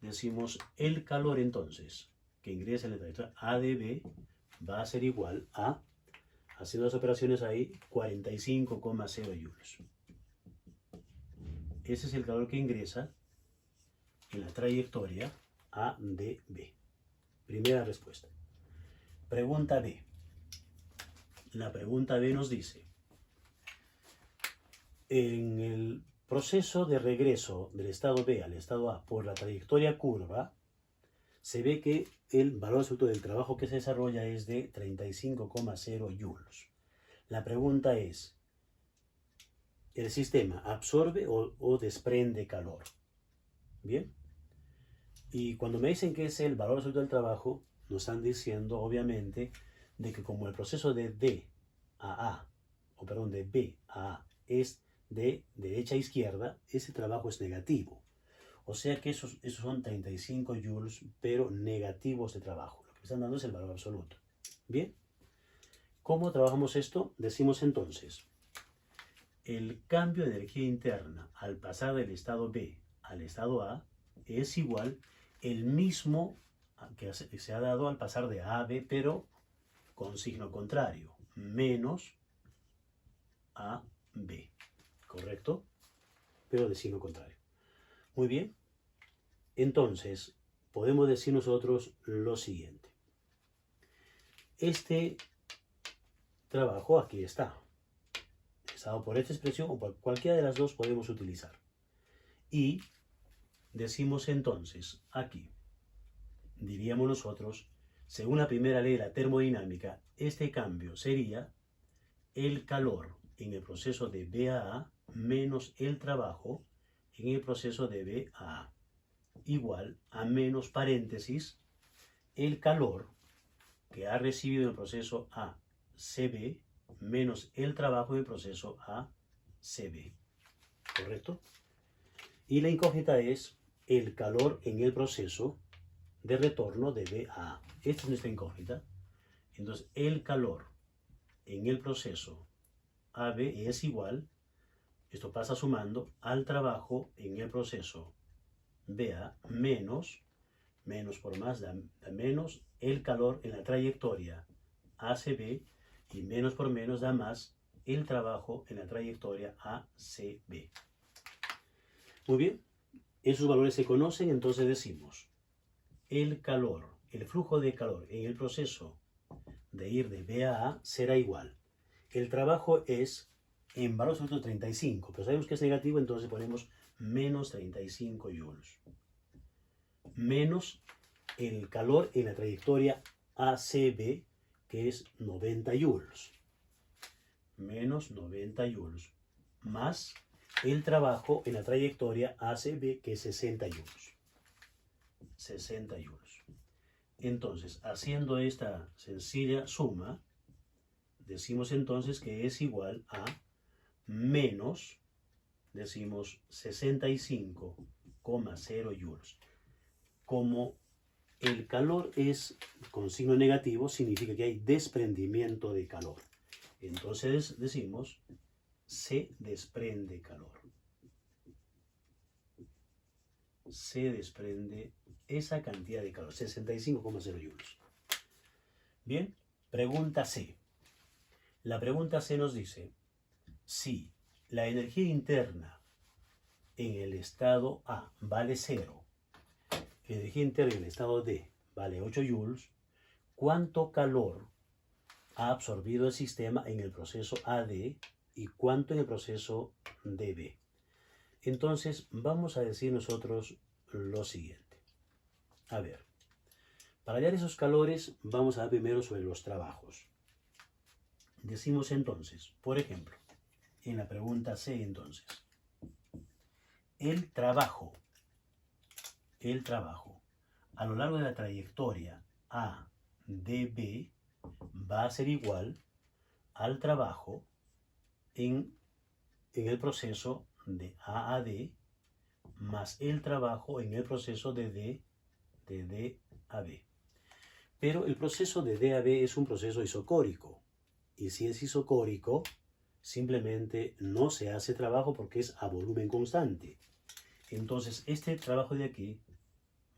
decimos el calor entonces que ingresa en la trayectoria ADB va a ser igual a, haciendo las operaciones ahí, 45,0 joules. Ese es el calor que ingresa en la trayectoria ADB. Primera respuesta. Pregunta B. La pregunta B nos dice, en el proceso de regreso del estado B al estado A por la trayectoria curva, se ve que el valor absoluto del trabajo que se desarrolla es de 35,0 joules. La pregunta es, el sistema absorbe o desprende calor. Bien. Y cuando me dicen que es el valor absoluto del trabajo, nos están diciendo, obviamente, de que como el proceso de D a A, o perdón, de B a A, es de derecha a izquierda, ese trabajo es negativo. O sea que esos son 35 joules, pero negativos de trabajo. Lo que me están dando es el valor absoluto. Bien. ¿Cómo trabajamos esto? Decimos entonces, el cambio de energía interna al pasar del estado B al estado A es igual el mismo que se ha dado al pasar de A a B, pero con signo contrario, menos A, B, ¿correcto? Pero de signo contrario. Muy bien. Entonces, podemos decir nosotros lo siguiente. Este trabajo aquí está. Expresado por esta expresión o por cualquiera de las dos podemos utilizar. Y decimos entonces aquí, diríamos nosotros, según la primera ley de la termodinámica, este cambio sería el calor en el proceso de B a A menos el trabajo en el proceso de B a A, igual a menos paréntesis el calor que ha recibido en el proceso A CB menos el trabajo en el proceso A CB. ¿Correcto? Y la incógnita es el calor en el proceso de retorno de B a A. Esta es nuestra incógnita. Entonces, el calor en el proceso AB es igual, esto pasa sumando, al trabajo en el proceso BA menos por más da menos el calor en la trayectoria ACB y menos por menos da más el trabajo en la trayectoria ACB. Muy bien, esos valores se conocen, entonces decimos el calor, el flujo de calor en el proceso de ir de B a A será igual. El trabajo es en valor absoluto 35, pero sabemos que es negativo, entonces ponemos menos 35 joules. Menos el calor en la trayectoria ACB, que es 90 joules. Menos 90 joules. Más el trabajo en la trayectoria ACB, que es 60 joules. 60 joules. Entonces, haciendo esta sencilla suma, decimos entonces que es igual a menos, decimos 65,0 joules. Como el calor es con signo negativo, significa que hay desprendimiento de calor. Entonces decimos, se desprende calor. Se desprende esa cantidad de calor, 65,0 joules. Bien, pregunta C. La pregunta C nos dice, si la energía interna en el estado A vale 0, la energía interna en el estado D vale 8 joules, ¿cuánto calor ha absorbido el sistema en el proceso AD y cuánto en el proceso DB? Entonces vamos a decir nosotros lo siguiente. A ver, para hallar esos calores vamos a dar primero sobre los trabajos. Decimos entonces, por ejemplo, en la pregunta C entonces, el trabajo a lo largo de la trayectoria ADB va a ser igual al trabajo en el proceso de A a D más el trabajo en el proceso de D a B. Pero el proceso de D a B es un proceso isocórico. Y si es isocórico, simplemente no se hace trabajo porque es a volumen constante. Entonces, este trabajo de aquí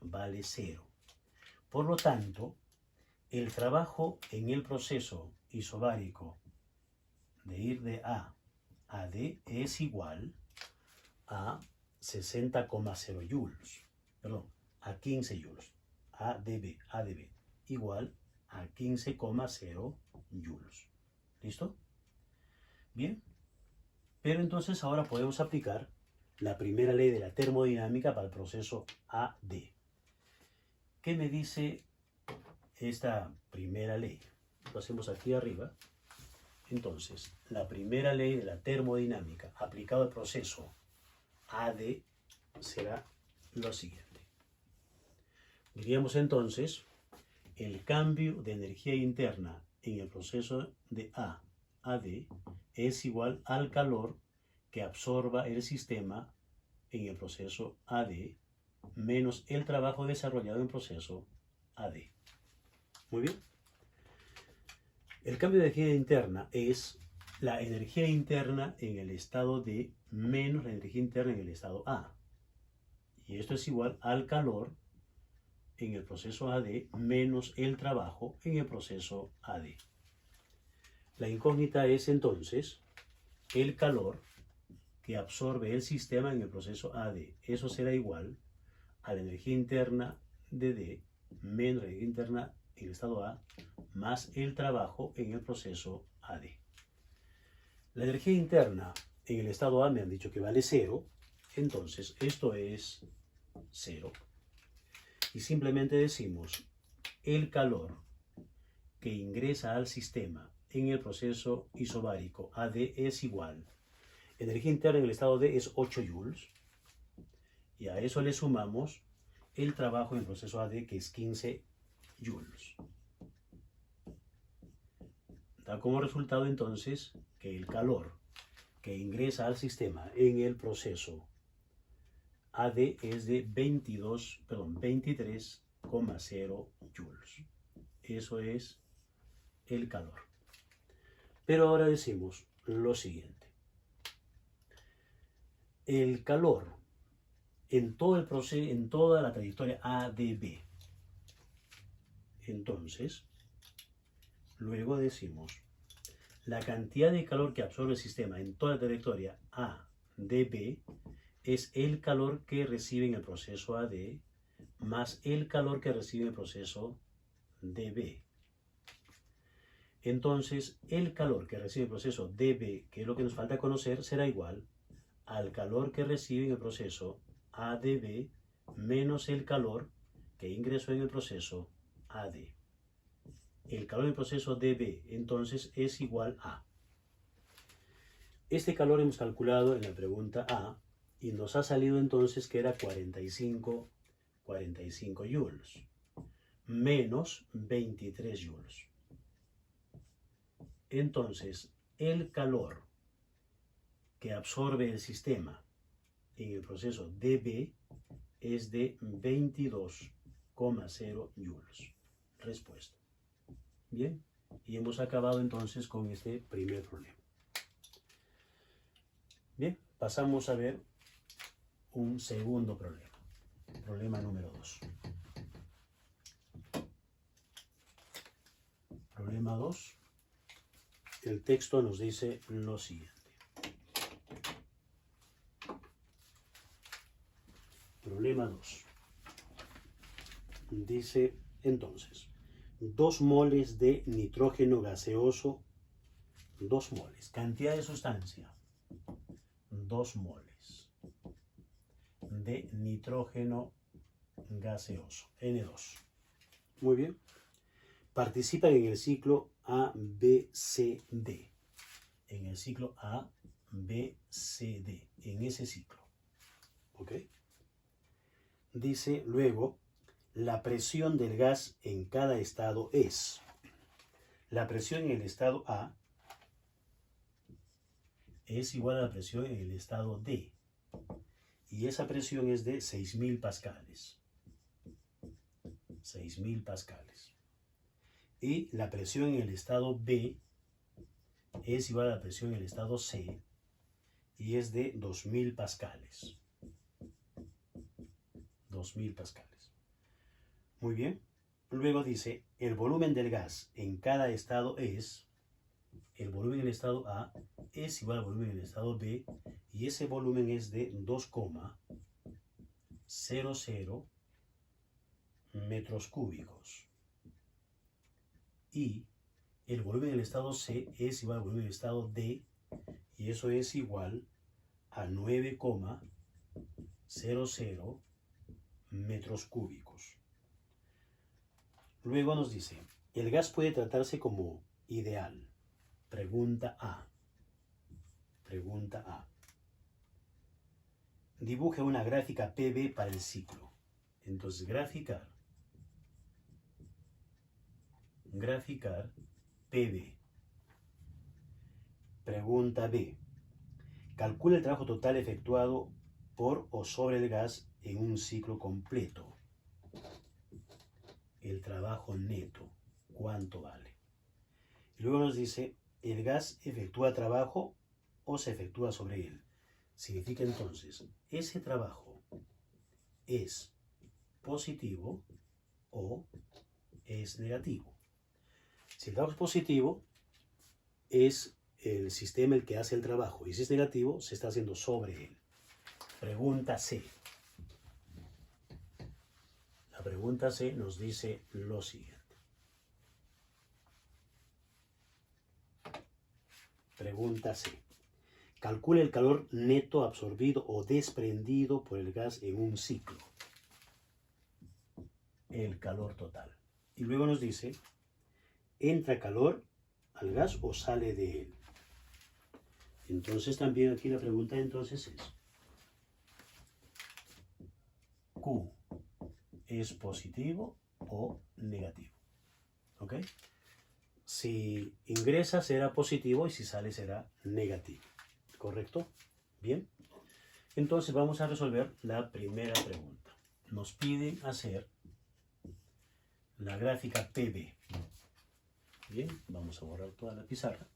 vale 0. Por lo tanto, el trabajo en el proceso isobárico de ir de A a D es igual a 60,0 joules. Perdón, a 15 joules. ADB, igual a 15,0 joules. ¿Listo? Bien. Pero entonces ahora podemos aplicar la primera ley de la termodinámica para el proceso AD. ¿Qué me dice esta primera ley? Lo hacemos aquí arriba. Entonces, la primera ley de la termodinámica aplicada al proceso AD será lo siguiente. Diríamos entonces, el cambio de energía interna en el proceso de A a D es igual al calor que absorba el sistema en el proceso AD menos el trabajo desarrollado en el proceso AD. Muy bien. El cambio de energía interna es la energía interna en el estado D menos la energía interna en el estado A. Y esto es igual al calor en el proceso AD menos el trabajo en el proceso AD. La incógnita es entonces el calor que absorbe el sistema en el proceso AD. Eso será igual a la energía interna de D menos la energía interna en el estado A más el trabajo en el proceso AD. La energía interna en el estado A me han dicho que vale 0, entonces esto es 0. Y simplemente decimos el calor que ingresa al sistema en el proceso isobárico AD es igual. Energía interna en el estado D es 8 joules. Y a eso le sumamos el trabajo en el proceso AD, que es 15 joules. Da como resultado entonces que el calor que ingresa al sistema en el proceso AD es de 23,0 joules. Eso es el calor. Pero ahora decimos lo siguiente. El calor en todo el proceso, en toda la trayectoria ADB. Entonces, luego decimos la cantidad de calor que absorbe el sistema en toda la trayectoria ADB es el calor que recibe en el proceso AD más el calor que recibe en el proceso DB. Entonces, el calor que recibe el proceso DB, que es lo que nos falta conocer, será igual al calor que recibe en el proceso ADB menos el calor que ingresó en el proceso AD. El calor del proceso DB entonces es igual a. Este calor hemos calculado en la pregunta A y nos ha salido entonces que era 45 joules menos 23 joules. Entonces, el calor que absorbe el sistema en el proceso DB es de 22,0 joules. Respuesta. Bien, y hemos acabado entonces con este primer problema. Bien, pasamos a ver un segundo problema. Problema número 2. Problema 2. El texto nos dice lo siguiente. Problema 2. Dice entonces, 2 moles de nitrógeno gaseoso, 2 moles, cantidad de sustancia, 2 moles de nitrógeno gaseoso, N2. Muy bien. Participan en el ciclo ABCD. En el ciclo ABCD, en ese ciclo. ¿Ok? Dice luego, la presión del gas en cada estado es. La presión en el estado A es igual a la presión en el estado D. Y esa presión es de 6.000 pascales. 6.000 pascales. Y la presión en el estado B es igual a la presión en el estado C y es de 2.000 pascales. 2.000 pascales. Muy bien. Luego dice, el volumen del gas en cada estado es, el volumen en el estado A es igual al volumen en el estado B y ese volumen es de 2,00 metros cúbicos. Y el volumen del estado C es igual al volumen del estado D y eso es igual a 9,00 metros cúbicos. Luego nos dice, el gas puede tratarse como ideal. Pregunta A. Pregunta A. Dibuje una gráfica PV para el ciclo. Entonces, graficar PV. Pregunta B. Calcula el trabajo total efectuado por o sobre el gas en un ciclo completo. El trabajo neto, ¿cuánto vale? Y luego nos dice, ¿el gas efectúa trabajo o se efectúa sobre él? Significa entonces, ese trabajo es positivo o es negativo. Si el trabajo es positivo, es el sistema el que hace el trabajo. Y si es negativo, se está haciendo sobre él. Pregunta C. La pregunta C nos dice lo siguiente. Pregunta C. Calcula el calor neto absorbido o desprendido por el gas en un ciclo. El calor total. Y luego nos dice, ¿entra calor al gas o sale de él? Entonces también aquí la pregunta entonces es, Q es positivo o negativo. ¿Ok? Si ingresa será positivo y si sale será negativo. ¿Correcto? Bien. Entonces vamos a resolver la primera pregunta. Nos piden hacer la gráfica PV. Bien, vamos a borrar toda la pizarra.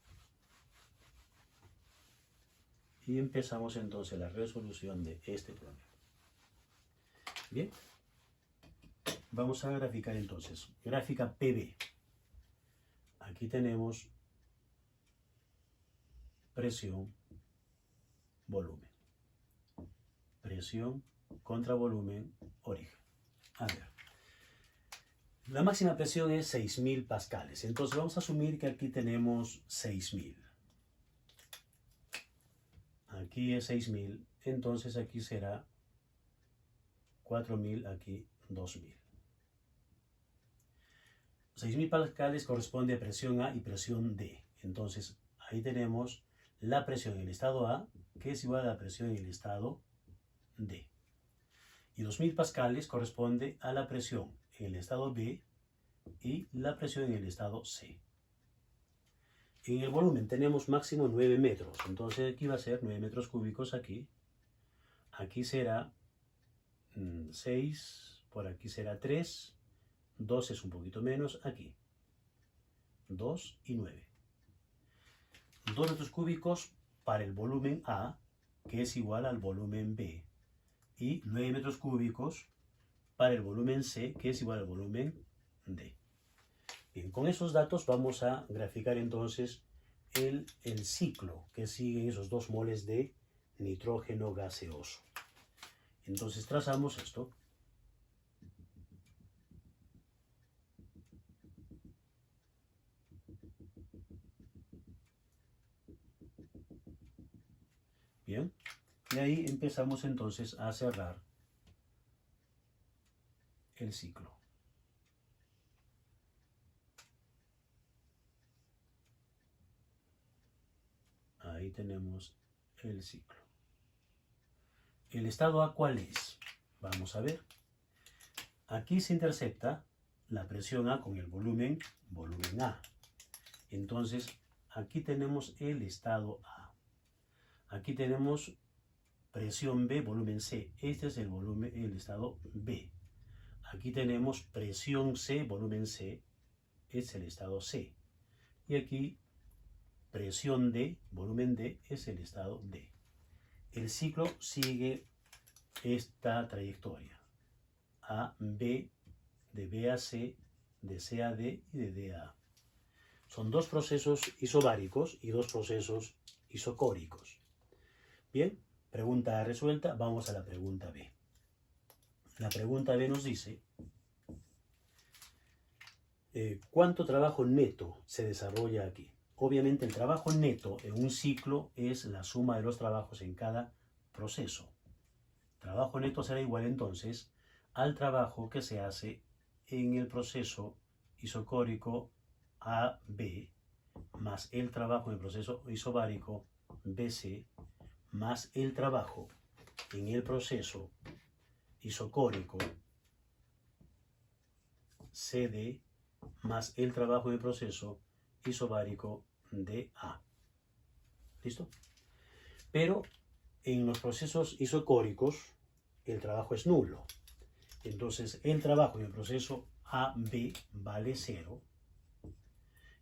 Y empezamos entonces la resolución de este problema. Bien. Vamos a graficar entonces. Gráfica PV. Aquí tenemos presión, volumen. Presión contra volumen, origen. A ver. La máxima presión es 6.000 pascales. Entonces vamos a asumir que aquí tenemos 6.000. Aquí es 6.000. Entonces aquí será 4.000, aquí 2.000. 6.000 pascales corresponde a presión A y presión D. Entonces ahí tenemos la presión en el estado A, que es igual a la presión en el estado D. Y 2.000 pascales corresponde a la presión en el estado B y la presión en el estado C. En el volumen tenemos máximo 9 metros. Entonces aquí va a ser 9 metros cúbicos aquí. Aquí será 6, por aquí será 3. 2 es un poquito menos aquí. 2 y 9. 2 metros cúbicos para el volumen A, que es igual al volumen B. Y 9 metros cúbicos para el volumen C, que es igual al volumen D. Bien, con esos datos vamos a graficar entonces el ciclo que siguen esos 2 moles de nitrógeno gaseoso. Entonces trazamos esto. Bien, y ahí empezamos entonces a cerrar el ciclo. Ahí tenemos el ciclo. ¿El estado A cuál es? Vamos a ver. Aquí se intercepta la presión A con el volumen A. Entonces, aquí tenemos el estado A. Aquí tenemos presión B, volumen C. Este es el estado B. Aquí tenemos presión C, volumen C. Este es el estado C. Y aquí presión D, volumen D, es el estado D. El ciclo sigue esta trayectoria. A, B, de B a C, de C a D y de D a A. Son 2 procesos isobáricos y 2 procesos isocóricos. Bien, pregunta A resuelta. Vamos a la pregunta B. La pregunta B nos dice, ¿cuánto trabajo neto se desarrolla aquí? Obviamente el trabajo neto en un ciclo es la suma de los trabajos en cada proceso. Trabajo neto será igual entonces al trabajo que se hace en el proceso isocórico AB más el trabajo en el proceso isobárico BC más el trabajo en el proceso isocórico CD más el trabajo en el proceso isobárico DA. ¿Listo? Pero en los procesos isocóricos el trabajo es nulo. Entonces el trabajo en el proceso AB vale 0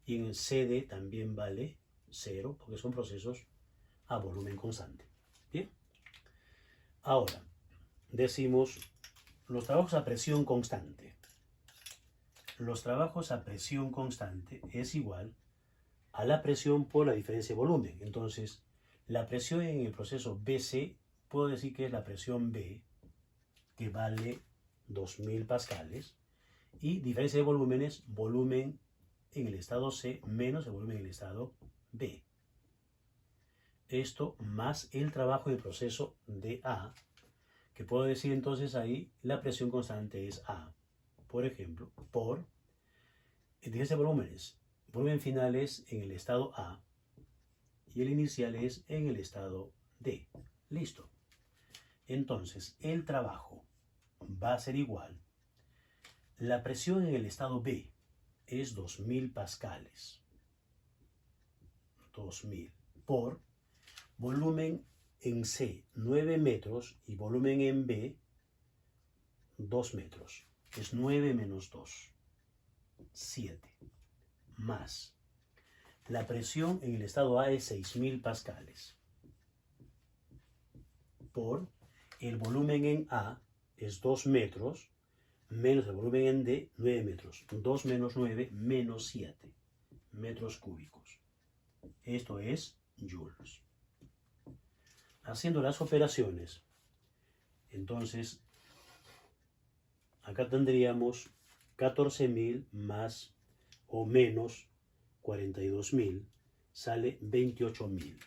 y en el CD también vale 0 porque son procesos a volumen constante. Bien. Ahora decimos los trabajos a presión constante. Los trabajos a presión constante es igual a la presión por la diferencia de volumen. Entonces, la presión en el proceso BC, puedo decir que es la presión B, que vale 2000 pascales, y diferencia de volúmenes, volumen en el estado C menos el volumen en el estado B. Esto más el trabajo del proceso DA, que puedo decir entonces ahí la presión constante es A, por ejemplo, por diferencia de volúmenes. Volumen final es en el estado A y el inicial es en el estado D. Listo. Entonces, el trabajo va a ser igual. La presión en el estado B es 2000 pascales. 2000 por volumen en C 9 metros y volumen en B 2 metros. Es 9 menos 2. 7. Más. La presión en el estado A es 6000 pascales. Por el volumen en A es 2 metros menos el volumen en D 9 metros. 2 menos 9 menos 7 metros cúbicos. Esto es joules. Haciendo las operaciones, entonces acá tendríamos 14.000 más o menos 42.000, sale 28.000.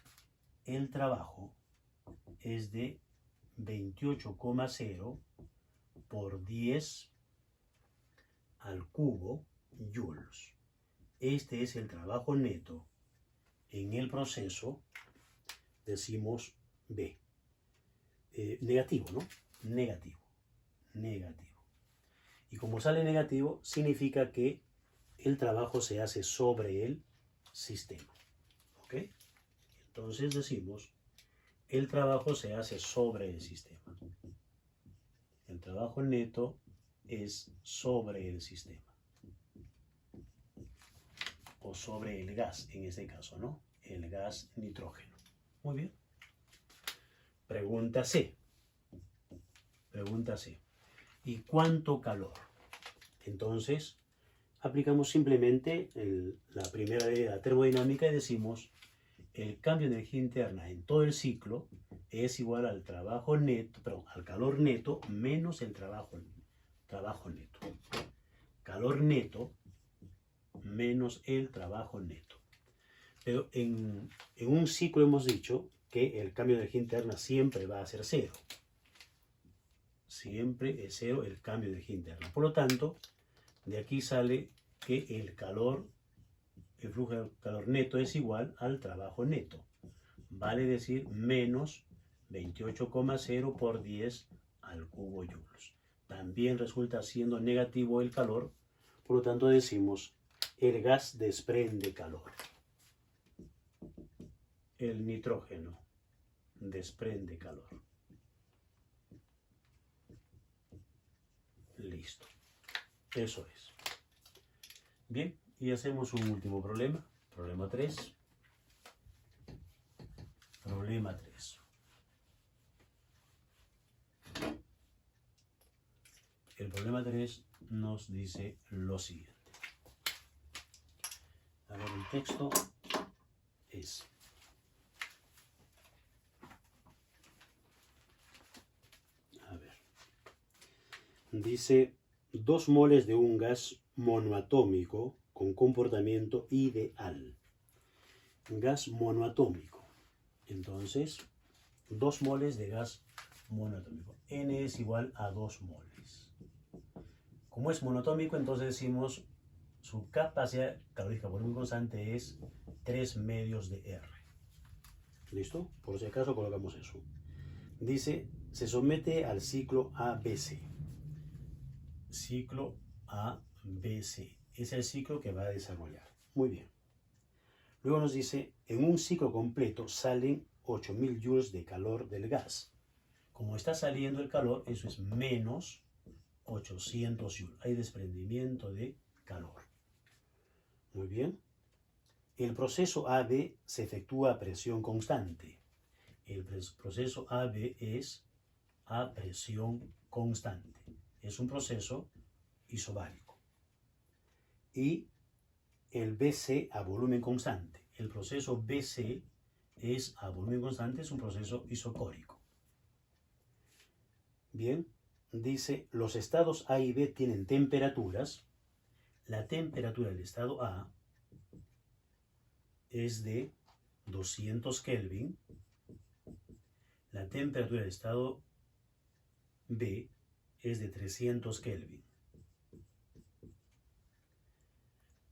El trabajo es de 28,0 por 10 al cubo joules. Este es el trabajo neto en el proceso, decimos B. Negativo, ¿no? Negativo. Negativo. Y como sale negativo, significa que el trabajo se hace sobre el sistema. ¿Ok? Entonces decimos, el trabajo se hace sobre el sistema. El trabajo neto es sobre el sistema. O sobre el gas, en este caso, ¿no? El gas nitrógeno. Muy bien. Pregunta C. Pregunta C. ¿Y cuánto calor? Entonces, aplicamos simplemente la primera ley de la termodinámica y decimos el cambio de energía interna en todo el ciclo es igual al trabajo neto, perdón, al calor neto menos el trabajo neto. Calor neto menos el trabajo neto. Pero en un ciclo hemos dicho que el cambio de energía interna siempre va a ser 0. Siempre es 0 el cambio de energía interna. Por lo tanto, de aquí sale que el flujo de calor neto es igual al trabajo neto. Vale decir menos 28,0 por 10 al cubo joules. También resulta siendo negativo el calor, por lo tanto decimos el gas desprende calor. El nitrógeno desprende calor. Listo. Eso es. Bien, y hacemos un último problema. Problema 3. Problema 3. El problema 3 nos dice lo siguiente. A ver, el texto es: a ver, dice 2 moles de un gas monoatómico con comportamiento ideal. Gas monoatómico. Entonces, 2 moles de gas monoatómico. N es igual a 2 moles. Como es monoatómico, entonces decimos su capacidad calórica por volumen constante es 3 medios de R. ¿Listo? Por si acaso colocamos eso. Dice, se somete al ciclo ABC. Ciclo ABC. Es el ciclo que va a desarrollar. Muy bien. Luego nos dice, en un ciclo completo salen 8000 joules de calor del gas. Como está saliendo el calor, eso es menos 800 joules. Hay desprendimiento de calor. Muy bien. El proceso AB se efectúa a presión constante. El proceso AB es a presión constante. Es un proceso isobárico. Y el BC a volumen constante. El proceso BC es a volumen constante, es un proceso isocórico. Bien, dice, los estados A y B tienen temperaturas. La temperatura del estado A es de 200 Kelvin. La temperatura del estado B es de 300 Kelvin.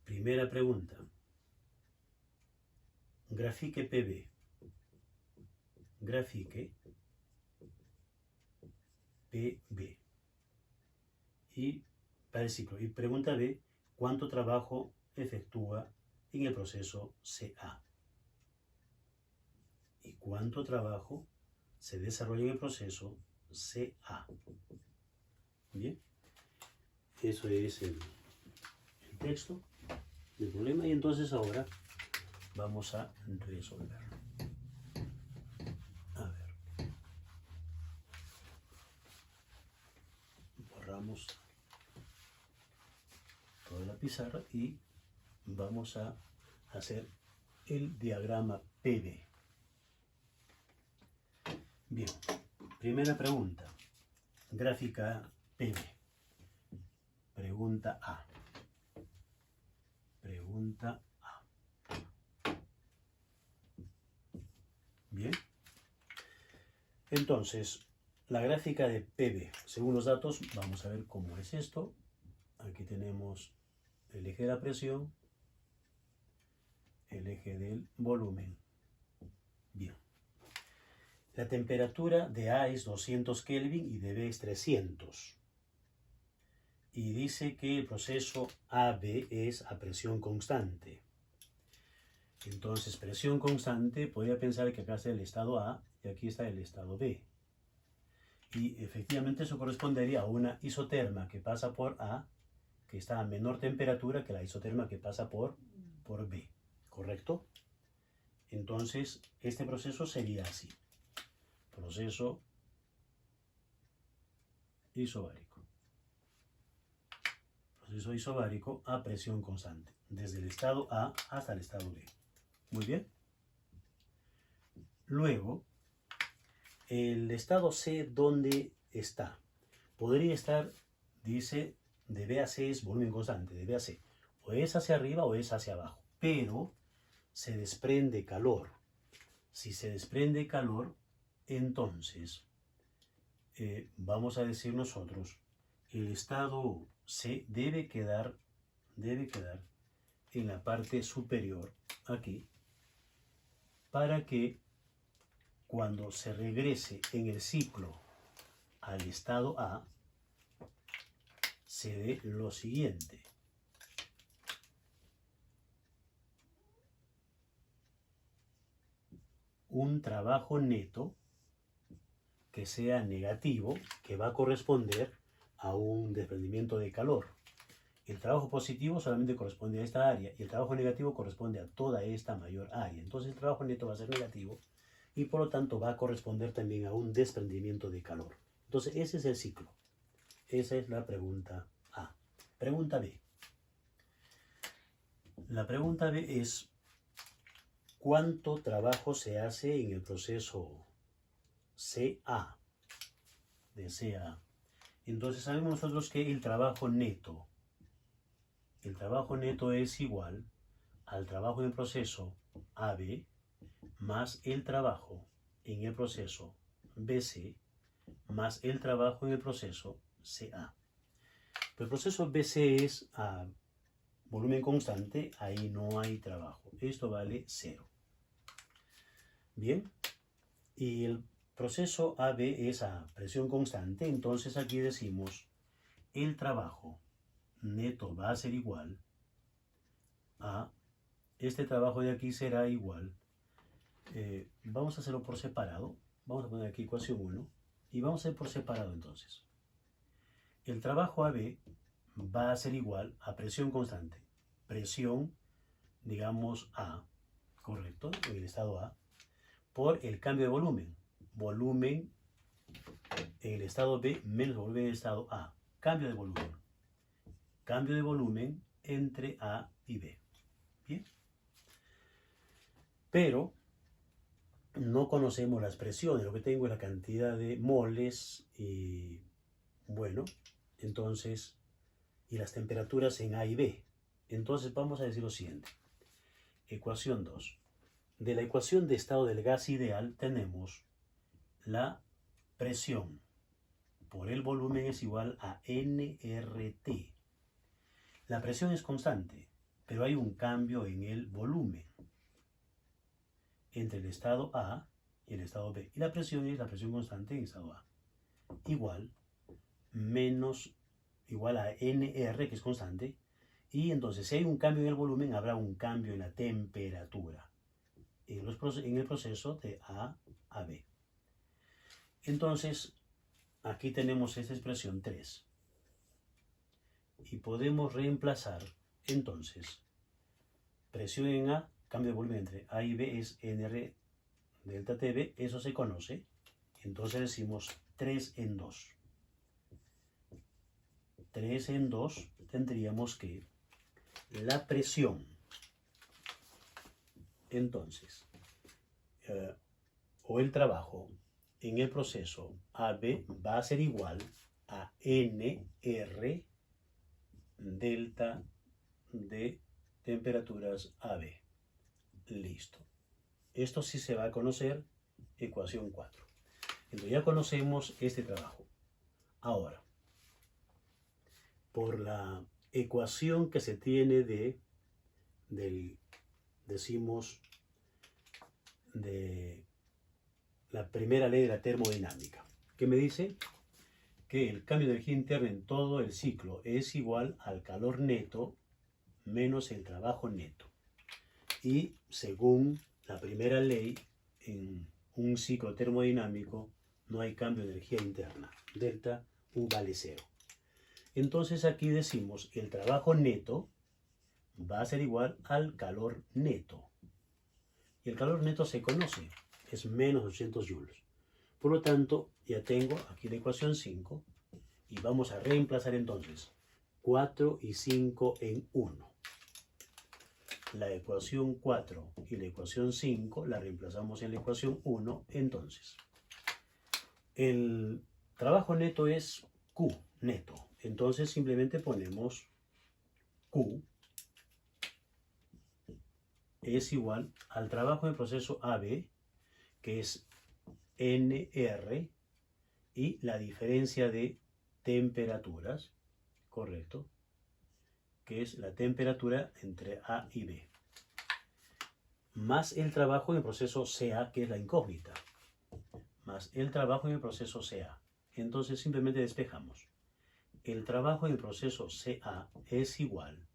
Primera pregunta. Grafique PB. Grafique PB. Y para el ciclo. Y pregunta B, ¿cuánto trabajo efectúa en el proceso CA? ¿Y cuánto trabajo se desarrolla en el proceso CA? Bien, eso es el texto del problema y entonces ahora vamos a resolverlo. A ver, borramos toda la pizarra y vamos a hacer el diagrama PB. Bien, primera pregunta, gráfica PB. Pregunta A. Pregunta A. Bien. Entonces, la gráfica de PB, según los datos, vamos a ver cómo es esto. Aquí tenemos el eje de la presión, el eje del volumen. Bien. La temperatura de A es 200 Kelvin y de B es 300. Y dice que el proceso AB es a presión constante. Entonces, presión constante, podría pensar que acá está el estado A y aquí está el estado B. Y efectivamente eso correspondería a una isoterma que pasa por A, que está a menor temperatura que la isoterma que pasa por B. ¿Correcto? Entonces, este proceso sería así. Proceso isobárico. Proceso isobárico a presión constante, desde el estado A hasta el estado B. Muy bien. Luego, el estado C, ¿dónde está? Podría estar, dice, de B a C es volumen constante, de B a C. O es hacia arriba o es hacia abajo. Pero se desprende calor. Si se desprende calor, entonces vamos a decir nosotros, el estado C debe quedar en la parte superior, aquí, para que cuando se regrese en el ciclo al estado A, se dé lo siguiente. Un trabajo neto que sea negativo, que va a corresponder a un desprendimiento de calor. El trabajo positivo solamente corresponde a esta área y el trabajo negativo corresponde a toda esta mayor área. Entonces el trabajo neto va a ser negativo y por lo tanto va a corresponder también a un desprendimiento de calor. Entonces ese es el ciclo. Esa es la pregunta A. Pregunta B. La pregunta B es, ¿cuánto trabajo se hace en el proceso CA? De CA. Entonces sabemos nosotros que el trabajo neto es igual al trabajo en el proceso AB más el trabajo en el proceso BC más el trabajo en el proceso CA. El proceso BC es a volumen constante, ahí no hay trabajo. Esto vale 0. Bien, y el proceso AB es a presión constante, entonces aquí decimos el trabajo neto va a ser igual a, este trabajo de aquí será igual, vamos a hacerlo por separado, vamos a poner aquí ecuación 1 y vamos a hacer por separado entonces. El trabajo AB va a ser igual a presión constante, presión, digamos A, correcto, en el estado A, por el cambio de volumen, volumen en el estado B menos volumen en el estado A, cambio de volumen entre A y B. Bien, pero no conocemos las presiones, lo que tengo es la cantidad de moles y bueno, entonces, y las temperaturas en A y B. Entonces vamos a decir lo siguiente. Ecuación 2. De la ecuación de estado del gas ideal tenemos la presión por el volumen es igual a nRT. La presión es constante, pero hay un cambio en el volumen entre el estado A y el estado B. Y la presión es la presión constante en el estado A. Igual a NR, que es constante, y entonces si hay un cambio en el volumen, habrá un cambio en la temperatura en el proceso de A a B. Entonces, aquí tenemos esta expresión 3. Y podemos reemplazar, entonces, presión en A, cambio de volumen entre A y B es NR delta TB, eso se conoce. Entonces decimos 3 en 2. 3 en 2 tendríamos que la presión, entonces, o el trabajo en el proceso AB va a ser igual a NR delta de temperaturas AB. Listo. Esto sí se va a conocer, ecuación 4. Entonces ya conocemos este trabajo. Ahora, por la ecuación que se tiene decimos, de la primera ley de la termodinámica, que me dice que el cambio de energía interna en todo el ciclo es igual al calor neto menos el trabajo neto. Y según la primera ley, en un ciclo termodinámico no hay cambio de energía interna. Delta U vale 0. Entonces aquí decimos que el trabajo neto va a ser igual al calor neto. Y el calor neto se conoce, es menos 800 joules. Por lo tanto, ya tengo aquí la ecuación 5 y vamos a reemplazar entonces 4 y 5 en 1. La ecuación 4 y la ecuación 5 la reemplazamos en la ecuación 1, entonces. El trabajo neto es Q neto, entonces simplemente ponemos Q es igual al trabajo en el proceso AB, que es NR, y la diferencia de temperaturas, correcto, que es la temperatura entre A y B, más el trabajo en el proceso CA, que es la incógnita, más el trabajo en el proceso CA. Entonces simplemente despejamos. El trabajo en el proceso CA es igual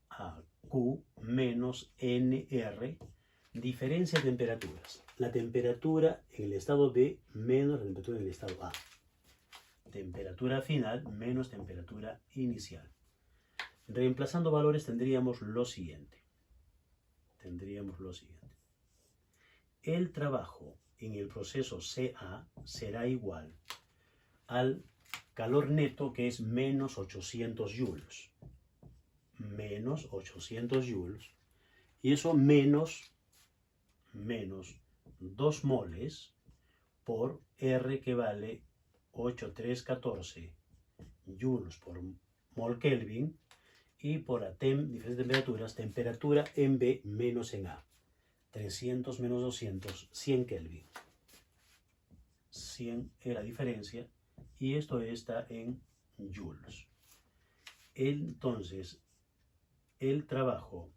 a Q menos NR, diferencia de temperaturas. La temperatura en el estado B menos la temperatura en el estado A. Temperatura final menos temperatura inicial. Reemplazando valores tendríamos lo siguiente. El trabajo en el proceso CA será igual al calor neto, que es menos 800 joules. Menos 800 joules. Y eso menos 2 moles por R, que vale 8314 joules por mol Kelvin, y por la diferentes temperaturas, temperatura en B menos en A. 300 menos 200, 100 Kelvin. 100 es la diferencia y esto está en joules. Entonces, el trabajo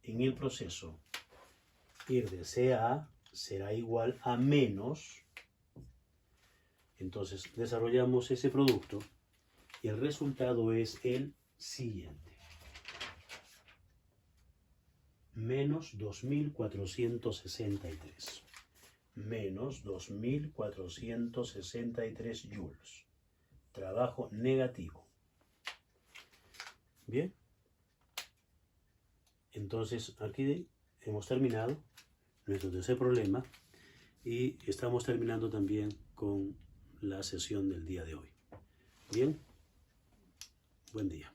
en el proceso ir de C a A será igual a menos. Entonces desarrollamos ese producto y el resultado es el siguiente. Menos 2463. Menos 2463 joules. Trabajo negativo. Bien. Entonces aquí hemos terminado nuestro tercer problema y estamos terminando también con la sesión del día de hoy. Bien. Buen día.